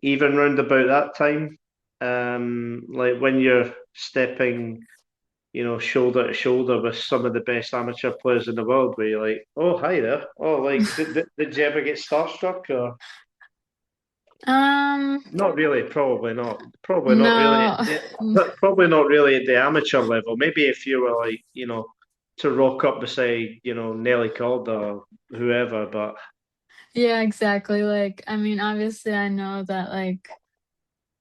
S1: even round about that time, like when you're stepping, you know, shoulder to shoulder with some of the best amateur players in the world, where you're like, oh, hi there. Oh, like, did you ever get starstruck or
S2: Um,
S1: not really? Probably not. Probably not really.
S2: no.
S1: Yeah, but probably not really at the amateur level. Maybe if you were like, you know, to rock up beside, you know, Nelly Calder or whoever, but
S2: Yeah, exactly. Like, I mean, obviously I know that like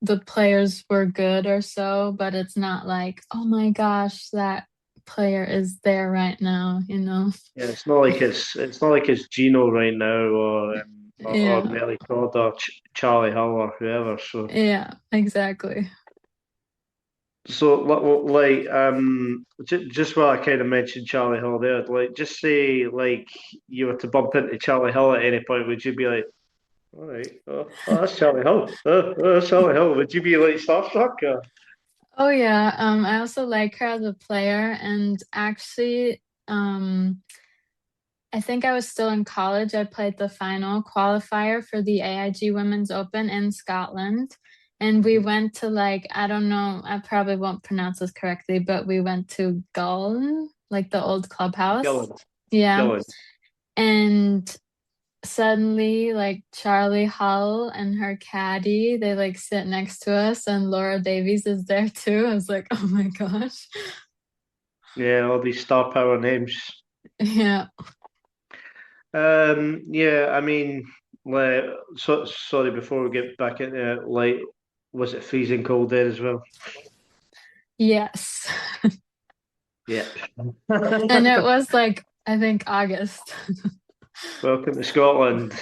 S2: the players were good or so, but it's not like, oh my gosh, that player is there right now, you know?
S1: yeah, it's not like it's Gino right now or
S2: Yeah.
S1: Nelly Calder, Charlie Hull or whoever. So
S2: Yeah, exactly.
S1: So, just what I kind of mentioned Charlie Hill there, like, just say, like, you were to bump into Charlie Hill at any point, would you be like, all right, that's Charlie Hill. That's Charlie Hill. Would you be like starstruck? Or?
S2: Oh yeah, I also like her as a player, and actually, um, I think I was still in college. I played the final qualifier for the AIG Women's Open in Scotland. And we went to like, I don't know, I probably won't pronounce this correctly, but we went to Guln, like the old clubhouse.
S1: Gillen,
S2: Yeah.
S1: Gillen.
S2: And suddenly, like Charlie Hull and her caddy, they like sit next to us, and Laura Davies is there too. I was like, oh my gosh.
S1: Yeah, all these star power names.
S2: Yeah.
S1: Yeah, I mean, like, sorry, before we get back into it, like, was it freezing cold there as well?
S2: Yes.
S1: Yeah.
S2: And it was like, I think August.
S1: Welcome to Scotland.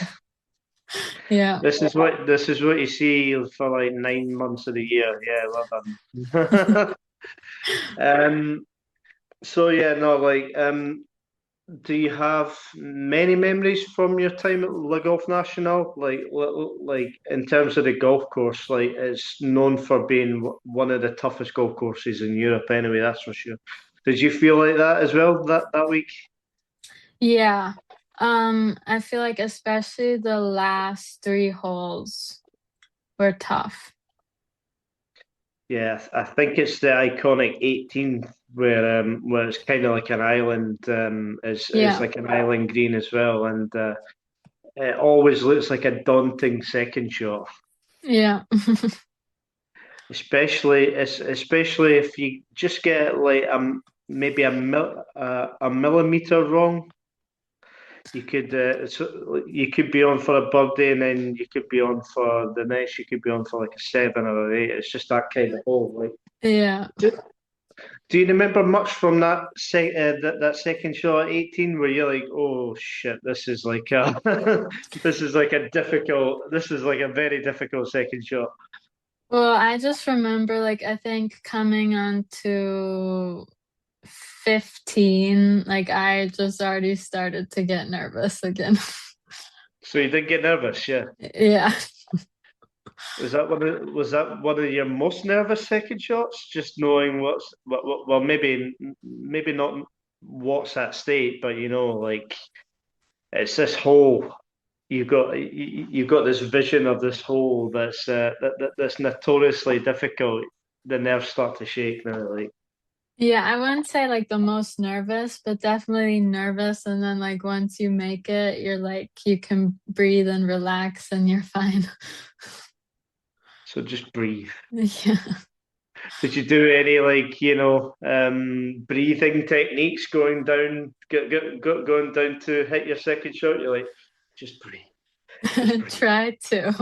S2: Yeah.
S1: This is what you see for like 9 months of the year. Yeah, well done. Um, so yeah, no, like, do you have many memories from your time at Le Golf National? Like in terms of the golf course, like it's known for being one of the toughest golf courses in Europe. Anyway, that's for sure. Did you feel like that as well that week?
S2: Yeah. I feel like especially the last three holes were tough.
S1: Yeah, I think it's the iconic 18th where it's kind of like an island. It's
S2: Yeah.
S1: like an island green as well, and it always looks like a daunting second shot.
S2: Yeah.
S1: Especially if you just get like maybe a millimeter wrong, you could be on for a birdie and then you could be on for the next. You could be on for like a seven or an eight. It's just that kind of hole. Like,
S2: Yeah.
S1: do, do you remember much from that second shot at 18 where you're like, oh shit, this is like a this is like a very difficult second shot.
S2: Well, I just remember like I think coming on to 15, like I just already started to get nervous again.
S1: So you did get nervous, yeah.
S2: Yeah.
S1: Was that one of your most nervous second shots? Just knowing well, maybe not what's at stake, but like it's this hole. You've got this vision of this hole that's notoriously difficult. The nerves start to shake now. Like,
S2: Yeah, I wouldn't say like the most nervous, but definitely nervous. And then like once you make it, you're like you can breathe and relax and you're fine.
S1: so just breathe.
S2: Yeah.
S1: Did you do any like breathing techniques going down to hit your second shot? You're like, just breathe. Just breathe.
S2: Try to.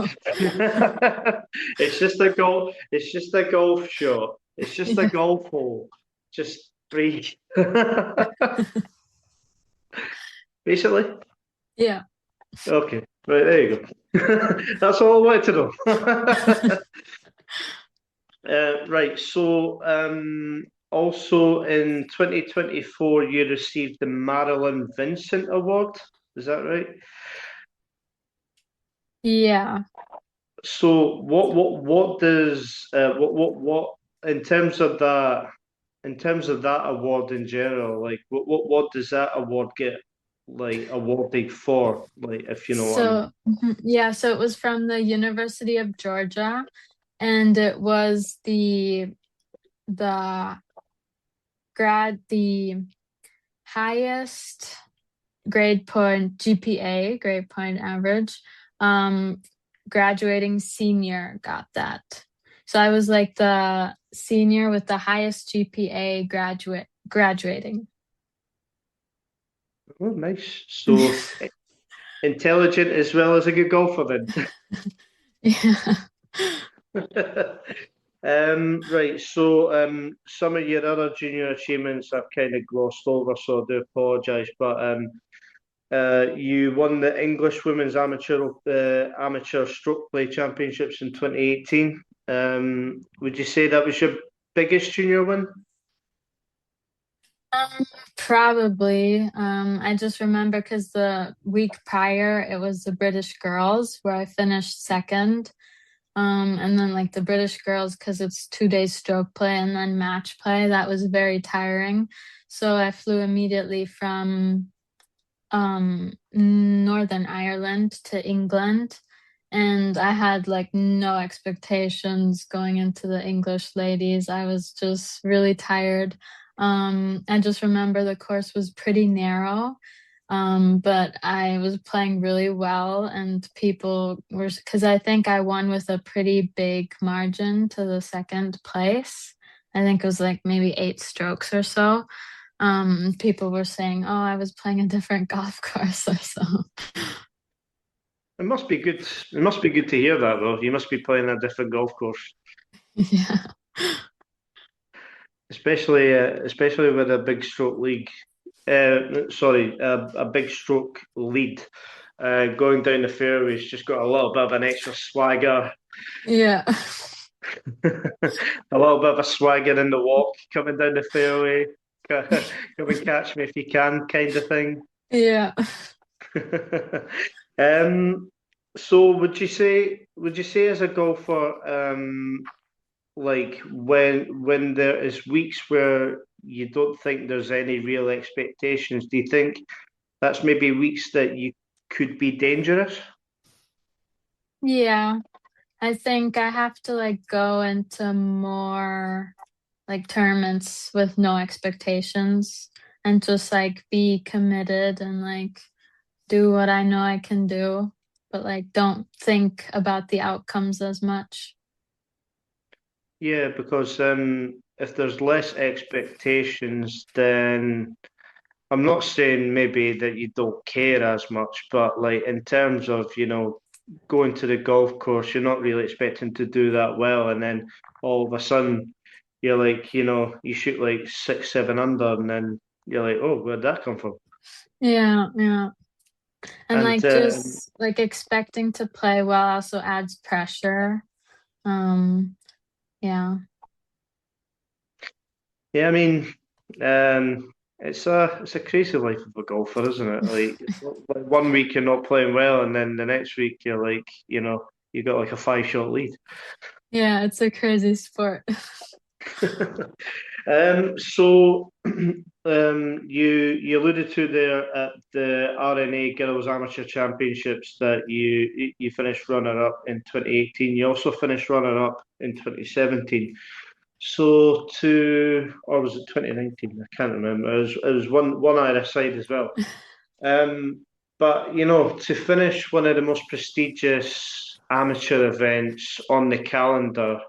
S1: It's just a golf. It's just a golf shot. It's just a
S2: Yeah.
S1: golf hole. Just breathe. Basically.
S2: Yeah.
S1: Okay. Right, there you go. That's all I wanted to know. Right. So, also in 2024, you received the Marilyn Vincent Award. Is that right?
S2: Yeah.
S1: So what does what in terms of that award in general, like what does that award get like awarded for? Like if you know what I mean.
S2: So, yeah, so it was from the University of Georgia, and it was the the highest grade point GPA, grade point average. Graduating senior got that. So I was like the senior with the highest GPA graduating.
S1: Oh, nice. So intelligent as well as a good golfer then.
S2: Yeah.
S1: Right, so some of your other junior achievements I've kind of glossed over, so I do apologise. But you won the English Women's Amateur Strokeplay Championships in 2018. Would you say that was biggest junior win?
S2: Probably. I just remember because the week prior it was the British girls where I finished second. And then like the British girls, because it's 2 days stroke play and then match play, that was very tiring. So I flew immediately from Northern Ireland to England. And I had like no expectations going into the English ladies. I was just really tired. I just remember the course was pretty narrow. But I was playing really well, and people were, because I think I won with a pretty big margin to the second place. I think it was like maybe 8 strokes or so. People were saying, "Oh, I was playing a different golf course or so."
S1: It must be good. It must be good to hear that, though. You must be playing a different golf course,
S2: Yeah.
S1: especially with a big stroke league. Sorry, a big stroke lead. Going down the fairways, just got a little bit of an extra swagger,
S2: Yeah.
S1: a little bit of a swagger in the walk coming down the fairway. Come and catch me if you can, kind of thing.
S2: Yeah.
S1: Um, so would you say as a golfer, like when there is weeks where you don't think there's any real expectations, do you think that's maybe weeks that you could be dangerous?
S2: Yeah. I think I have to like go into more like tournaments with no expectations and just like be committed and like do what I know I can do, but like don't think about the outcomes as much.
S1: Yeah, because if there's less expectations, then I'm not saying maybe that you don't care as much, but like in terms of, going to the golf course, you're not really expecting to do that well, and then all of a sudden you're like, you shoot like 6, 7 under, and then you're like, oh, where'd that come from?
S2: Yeah, yeah. And
S1: And
S2: like just like expecting to play well also adds pressure. Um, yeah.
S1: yeah, I mean, it's a crazy life of a golfer, isn't it? Like one week you're not playing well, and then the next week you're like, you got like a 5 shot lead.
S2: Yeah, it's a crazy sport.
S1: So you alluded to there at the R&A Girls Amateur Championships that you finished runner up in 2018. You also finished runner up in 2017. So or was it 2019? I can't remember. It was one either side as well. Um, but to finish one of the most prestigious amateur events on the calendar,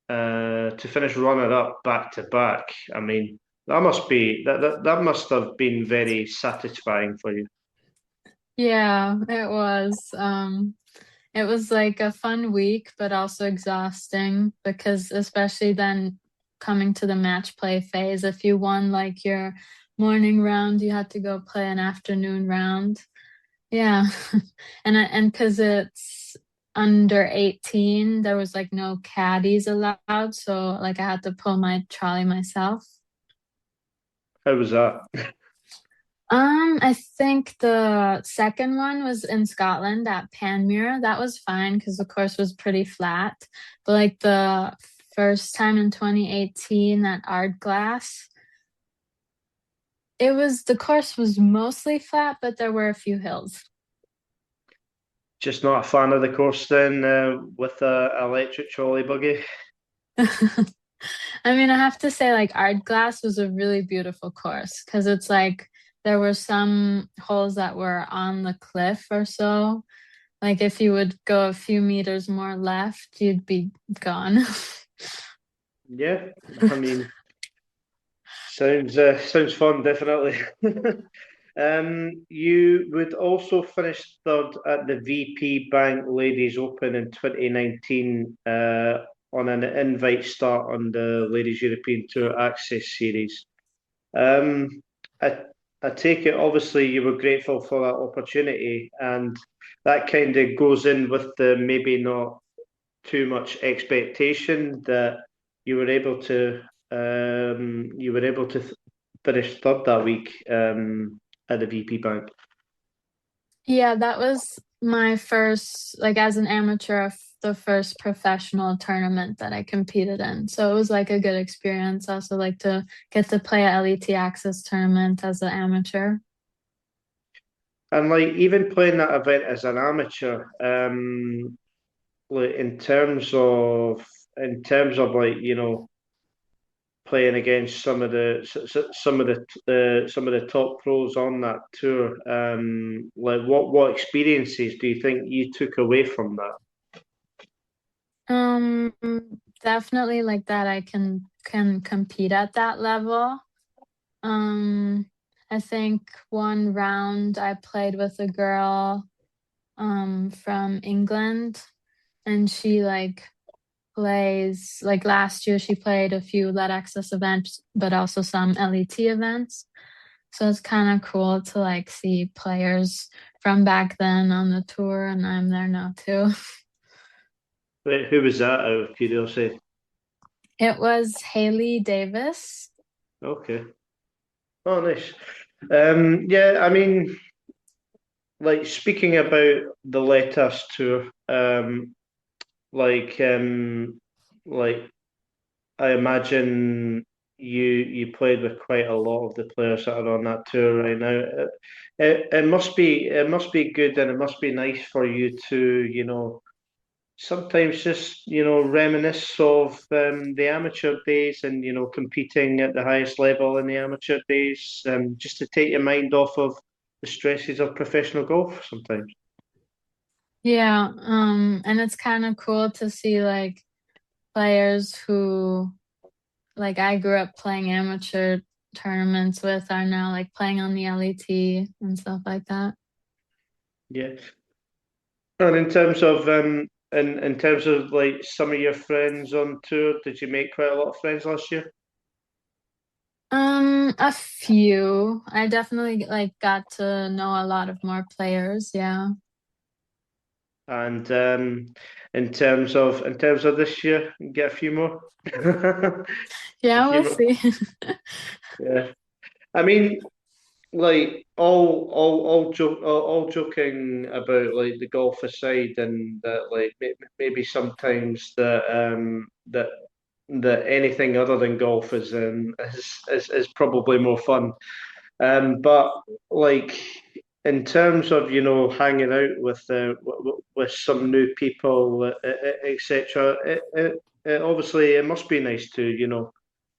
S1: to finish runner up back to back, I mean, that must have been very satisfying for you.
S2: Yeah, it was. It was like a fun week, but also exhausting because especially then coming to the match play phase, if you won like your morning round, you had to go play an afternoon round. Yeah. And because it's under 18, there was like no caddies allowed, so like I had to pull my trolley myself.
S1: How was that?
S2: I think the second one was in Scotland at Panmure. That was fine because the course was pretty flat. But like the first time in 2018 at Ardglass, the course was mostly flat, but there were a few hills.
S1: Just not a fan of the course then, with a electric trolley buggy.
S2: I mean, I have to say, like, Ardglass was a really beautiful course because it's like there were some holes that were on the cliff or so. Like, if you would go a few meters more left, you'd be gone.
S1: Yeah, I mean, sounds fun, definitely. You would also finish third at the VP Bank Ladies Open in 2019, on an invite start on the Ladies European Tour Access Series. Um, I, I take it, obviously, you were grateful for that opportunity, and that kind of goes in with the maybe not too much expectation that you were able to you were able to finish third that week at the VP Bank.
S2: Yeah, that was my first, like as an amateur, the first professional tournament that I competed in. So it was like a good experience. I also like to get to play a LET Access tournament as an amateur.
S1: And like even playing that event as an amateur, like in terms of like playing against some of the top pros on that tour, like what experiences do you think you took away from that?
S2: Um, Definitely like that I can compete at that level. Um, I think one round I played with a girl from England, and she like plays like last year she played a few Let Access events, but also some LET events. So it's kind of cool to like see players from back then on the tour, and I'm there now too.
S1: Wait, who was that out of curiosity?
S2: It was Haley Davis.
S1: Okay. Oh, nice. Yeah, I mean, like speaking about the LETAS tour, like, like I imagine you played with quite a lot of the players that are on that tour right now. It must be good, and it must be nice for you to sometimes just reminisce of the amateur days, and competing at the highest level in the amateur days, just to take your mind off of the stresses of professional golf sometimes.
S2: Yeah, and it's kind of cool to see like players who like I grew up playing amateur tournaments with are now like playing on the LET and stuff like that.
S1: Yeah. And in terms of like some of your friends on tour, did you make quite a lot of friends last year?
S2: A few. I definitely like got to know a lot of more players, yeah.
S1: And in terms of this year, get a few more. A
S2: Yeah,
S1: few
S2: we'll
S1: more.
S2: see.
S1: Yeah. I mean, like all joking about like the golf aside, and that like maybe sometimes that anything other than golf is probably more fun. But like in terms of hanging out with some new people, etc. Obviously, it must be nice to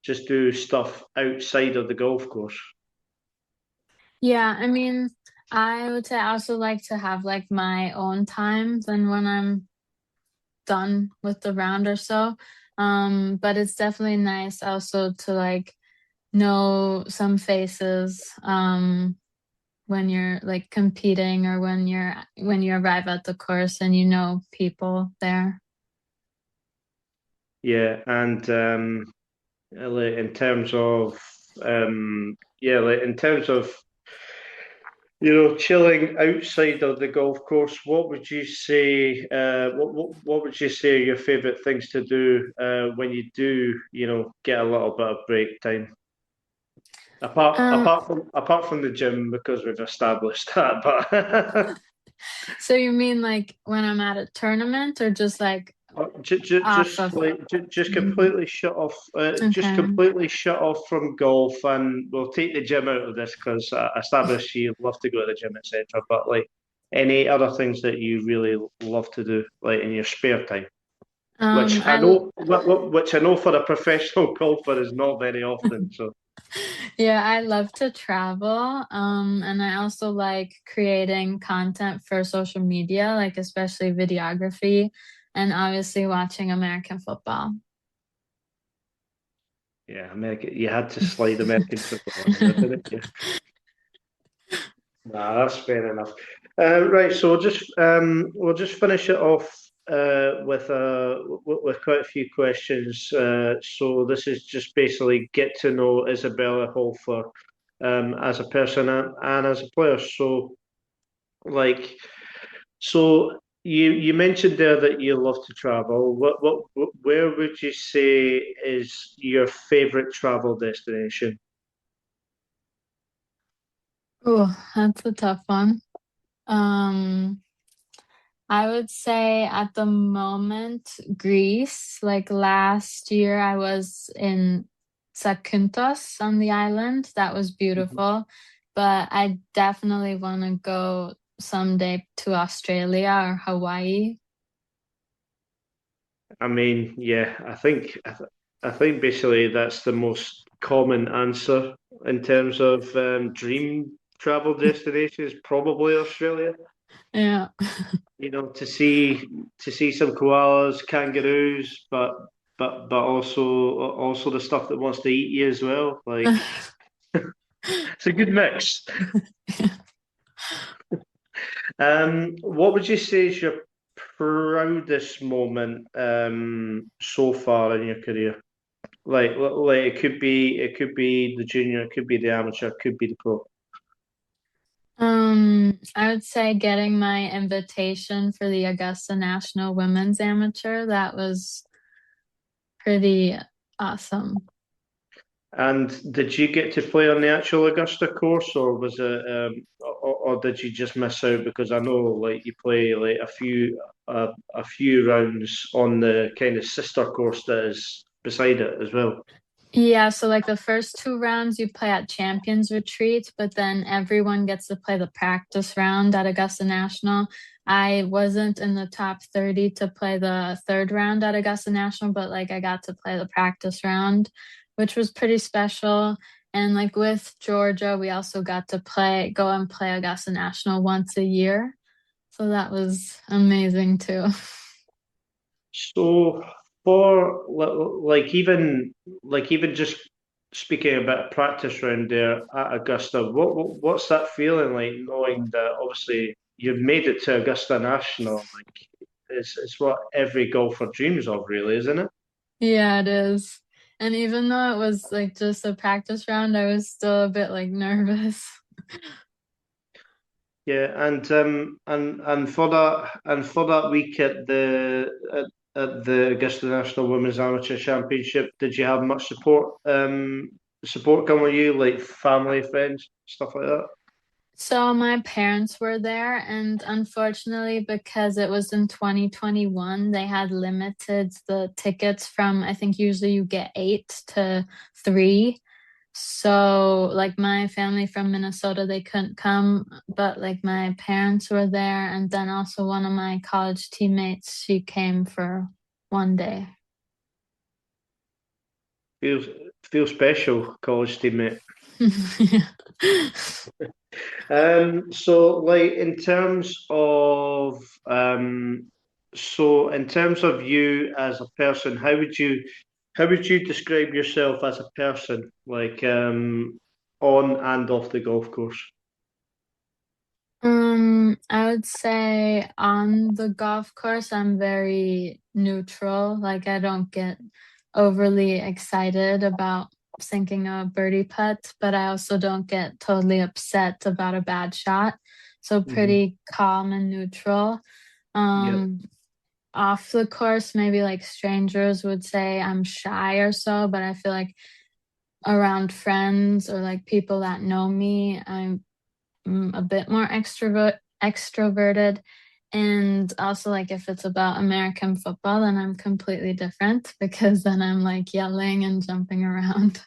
S1: just do stuff outside of the golf course.
S2: Yeah, I mean, I would say I also like to have like my own times and when I'm done with the round or so. But it's definitely nice also to like know some faces when you're like competing or when you arrive at the course and you know people there.
S1: Yeah, and like in terms of yeah, like in terms of chilling outside of the golf course, what would you say? What would you say are your favorite things to do when you do, get a little bit of break time? Apart
S2: Um,
S1: apart from apart from the gym, because we've established that, but
S2: so you mean like when I'm at a tournament or just like off
S1: just
S2: of?
S1: like just
S2: Mhm.
S1: completely shut off, just
S2: Okay.
S1: completely shut off from golf, and we'll take the gym out of this because I established you love to go to the gym, etc. But like any other things that you really love to do, like in your spare time, which I
S2: I
S1: know, which I know for a professional golfer is not very often. So
S2: Yeah, I love to travel. And I also like creating content for social media, like especially videography and obviously watching American football.
S1: yeah, American, you had to slide American football in there, didn't you? Nah, that's fair enough. Right, so we'll just finish it off with quite a few questions. So this is just basically get to know Isabella Holpfer as a person and as a player. So like so. you mentioned there that you love to travel. Where would you say is your favorite travel destination?
S2: Oh, that's a tough one. Um, I would say at the moment, Greece. Like last year, I was in Zakynthos on the island. That was
S1: Mhm.
S2: beautiful. But I definitely want to go someday to Australia or Hawaii.
S1: I mean, yeah, I think basically that's the most common answer in terms of dream travel destinations, probably Australia.
S2: Yeah.
S1: You know, to see some koalas, kangaroos, but also the stuff that wants to eat you as well. Like it's a good mix. What would you say is your proudest moment so far in your career? Like it could be the junior, it could be the amateur, it could be the pro.
S2: I would say getting my invitation for the Augusta National Women's Amateur. That was pretty awesome.
S1: And did you get to play on the actual Augusta course, or was it, or did you just miss out? Because I know, like, you play like a few rounds on the kind of sister course that is beside it as well.
S2: Yeah, so like the first two rounds you play at Champions Retreat, but then everyone gets to play the practice round at Augusta National. I wasn't in the top 30 to play the third round at Augusta National, but like I got to play the practice round, which was pretty special. And like with Georgia, we also got to go and play Augusta National once a year. So that was amazing too.
S1: So for like even just speaking about a practice round there at Augusta, what's that feeling like knowing that obviously you've made it to Augusta National? Like it's what every golfer dreams of, really, isn't it?
S2: Yeah, it is. And even though it was like just a practice round, I was still a bit like nervous.
S1: Yeah, and for that week at the Augusta National Women's Amateur Championship, did you have much support come with you, like family, friends, stuff like that?
S2: So my parents were there, and unfortunately, because it was in 2021, they had limited the tickets from, I think usually you get eight to three. So like my family from Minnesota, they couldn't come, but like my parents were there, and then also one of my college teammates, she came for one day.
S1: Feels feels special, college teammate.
S2: Yeah.
S1: So like in terms of in terms of you as a person, how would you describe yourself as a person, like on and off the golf course?
S2: I would say on the golf course, I'm very neutral. Like I don't get overly excited about sinking a birdie putt, but I also don't get totally upset about a bad shot. So
S1: Hmm.
S2: pretty calm and neutral.
S1: Yeah.
S2: Um, Off the course, maybe like strangers would say I'm shy or so, but I feel like around friends or like people that know me, I'm a bit more extroverted. And also like if it's about American football, then I'm completely different because then I'm like yelling and jumping around.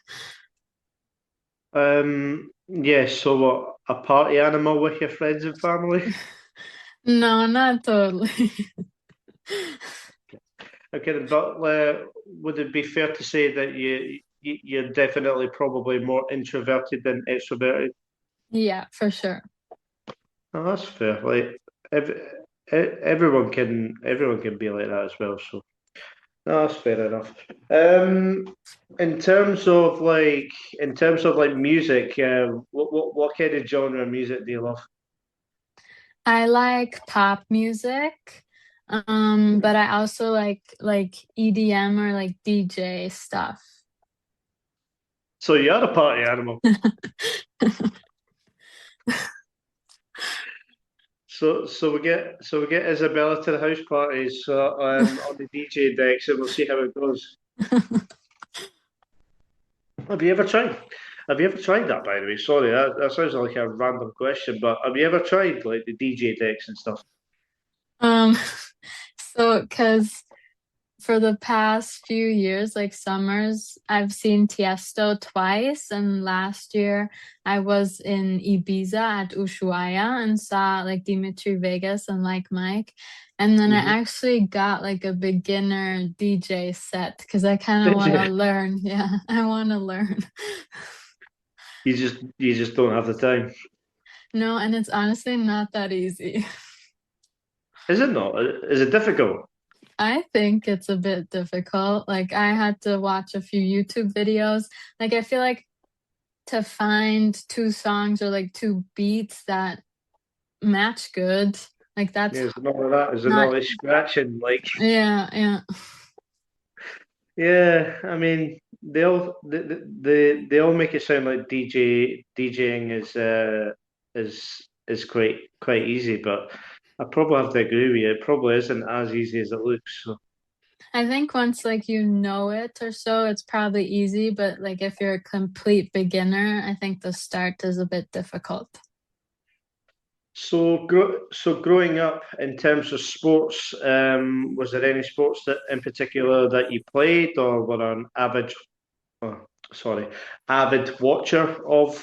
S1: Yeah, so what, a party animal with your friends and family?
S2: No, not totally.
S1: Okay, but would it be fair to say that you're definitely probably more introverted than extroverted?
S2: Yeah, for sure.
S1: Oh, that's fair. Like everyone can be like that as well. So no, that's fair enough. In terms of like music, what kind of genre of music do you love?
S2: I like pop music, but I also like EDM or like DJ stuff.
S1: So you're a party animal. So we get Isabella to the house parties on the DJ decks, and we'll see how it goes. Have you ever tried? Have you ever tried that, by the way? Sorry, that sounds like a random question, but have you ever tried like the DJ decks and stuff?
S2: Um, so because for the past few years, like summers, I've seen Tiesto twice, and last year I was in Ibiza at Ushuaia and saw like Dimitri Vegas and like Mike. And then I
S1: Hmm.
S2: actually got like a beginner DJ set because I kind of
S1: Did
S2: want
S1: you?
S2: to learn. Yeah, I want to learn.
S1: You just don't have the time.
S2: No, and it's honestly not that easy.
S1: Is it not? Is it difficult?
S2: I think it's a bit difficult. Like I had to watch a few YouTube videos. Like I feel like to find two songs or like two beats that match good, like that's
S1: Yeah, is it not like that? Is it not
S2: not,
S1: like scratching? Like,
S2: yeah, yeah.
S1: yeah, I mean, they all make it sound like DJing is quite easy, but I probably have to agree with you. It probably isn't as easy as it looks. So.
S2: I think once like you know it or so, it's probably easy, but like if you're a complete beginner, I think the start is a bit difficult.
S1: So growing up in terms of sports, was there any sports that in particular that you played or were an oh, sorry, avid watcher of?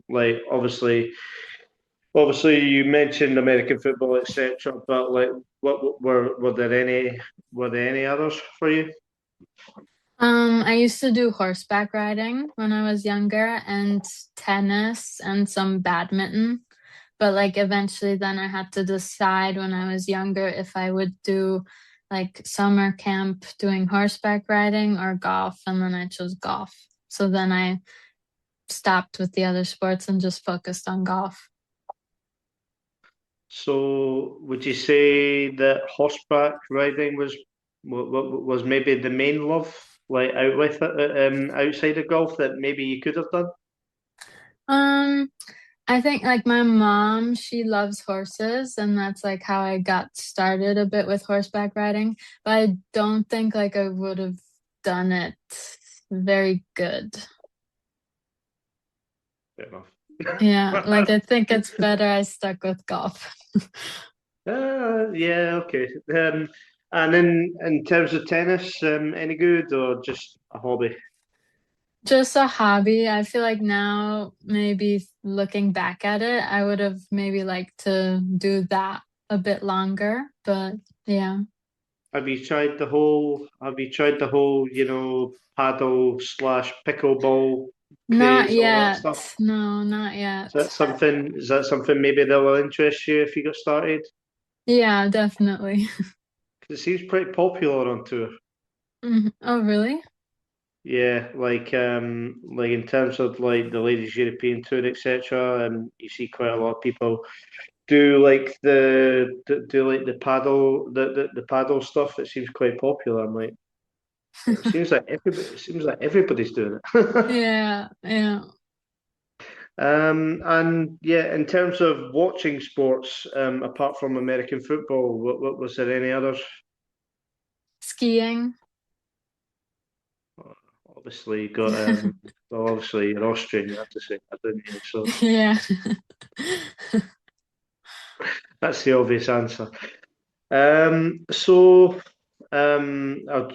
S1: Like obviously you mentioned American football, etc. But like, what were there any others for you?
S2: I used to do horseback riding when I was younger and tennis and some badminton. But like eventually then I had to decide when I was younger if I would do like summer camp doing horseback riding or golf, and then I chose golf. So then I stopped with the other sports and just focused on golf.
S1: So would you say that horseback riding was maybe the main love, like outside of golf that maybe you could have done?
S2: Um, I think like my mom, she loves horses, and that's like how I got started a bit with horseback riding. But I don't think like I would have done it very good.
S1: Fair enough.
S2: Yeah, like I think it's better I stuck with golf.
S1: Yeah, okay. And in terms of tennis, any good or just a hobby?
S2: Just a hobby. I feel like now, maybe looking back at it, I would have maybe liked to do that a bit longer. But yeah,
S1: Have you tried the whole, paddle slash pickleball
S2: not
S1: craze, all that
S2: yet.
S1: stuff?
S2: No, not
S1: Is
S2: yet.
S1: that something, is that something maybe that will interest you if you got started?
S2: Yeah, definitely.
S1: 'Cause it seems pretty popular on tour.
S2: Oh, really?
S1: Yeah, like in terms of like the ladies European tour, etc. And you see quite a lot of people do like the paddle the paddle stuff. It seems quite popular. I'm like, it seems like everybody's doing it.
S2: Yeah, yeah.
S1: And yeah, in terms of watching sports, apart from American football, what was there any others?
S2: Skiing.
S1: Obviously, you got well, obviously you're Austrian, you have to say that, didn't you? So
S2: Yeah.
S1: that's the obvious answer. So I'll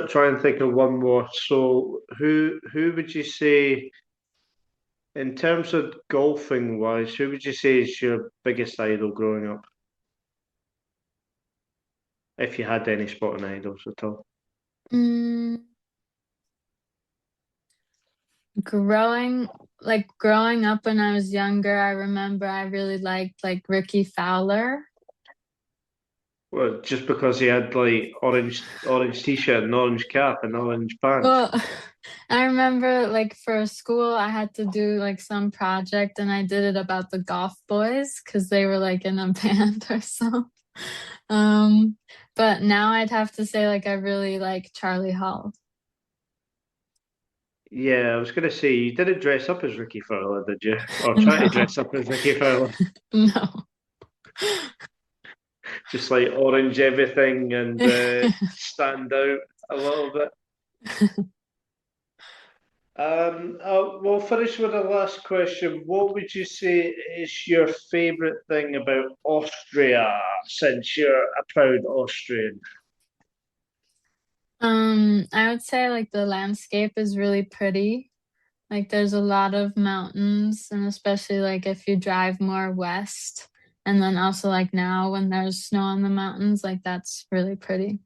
S1: try and think of one more. So who would you say, in terms of golfing wise, who would you say is your biggest idol growing up, if you had any sporting idols at all?
S2: Mm, growing growing up when I was younger, I remember I really liked like Ricky Fowler.
S1: Well, just because he had like orange t-shirt and orange cap and orange pants.
S2: Well, I remember like for school, I had to do like some project and I did it about the golf boys because they were like in a band or so. Um, but now I'd have to say like I really like Charlie Hall.
S1: Yeah, I was gonna say you didn't dress up as Ricky Fowler, did you? Or try to
S2: No,
S1: dress up as Ricky Fowler?
S2: no.
S1: Just like orange everything and stand out a little bit. We'll finish with the last question. What would you say is your favourite thing about Austria, since you're a proud Austrian?
S2: I would say like the landscape is really pretty. Like there's a lot of mountains, and especially like if you drive more west, and then also like now when there's snow on the mountains, like that's really pretty.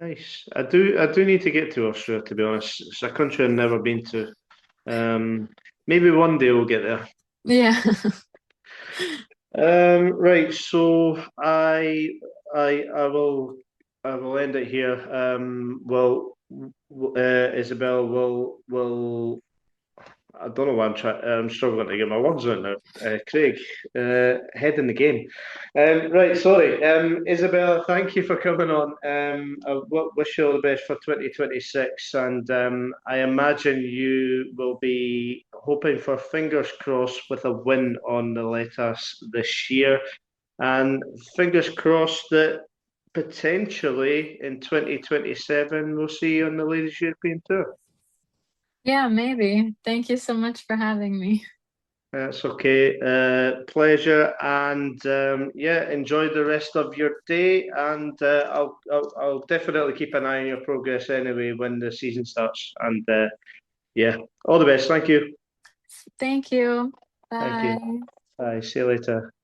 S1: Nice. I do need to get to Austria, to be honest. It's a country I've never been to. Um, Maybe one day we'll get there.
S2: Yeah.
S1: Right, so I will end it here. Isabel will I don't know why I'm struggling to get my words out now. Craig, head in the game. Right, sorry. Isabella, thank you for coming on. Wish you all the best for 2026, and I imagine you will be hoping for fingers crossed with a win on the LETAS this year, and fingers crossed that potentially in 2027 we'll see you on the Ladies European Tour.
S2: Yeah, maybe. Thank you so much for having me.
S1: That's okay. Pleasure, and yeah, enjoy the rest of your day. And I'll definitely keep an eye on your progress anyway when the season starts. And yeah, all the best. Thank you.
S2: Thank you.
S1: Thank you.
S2: Bye.
S1: Bye. See you later.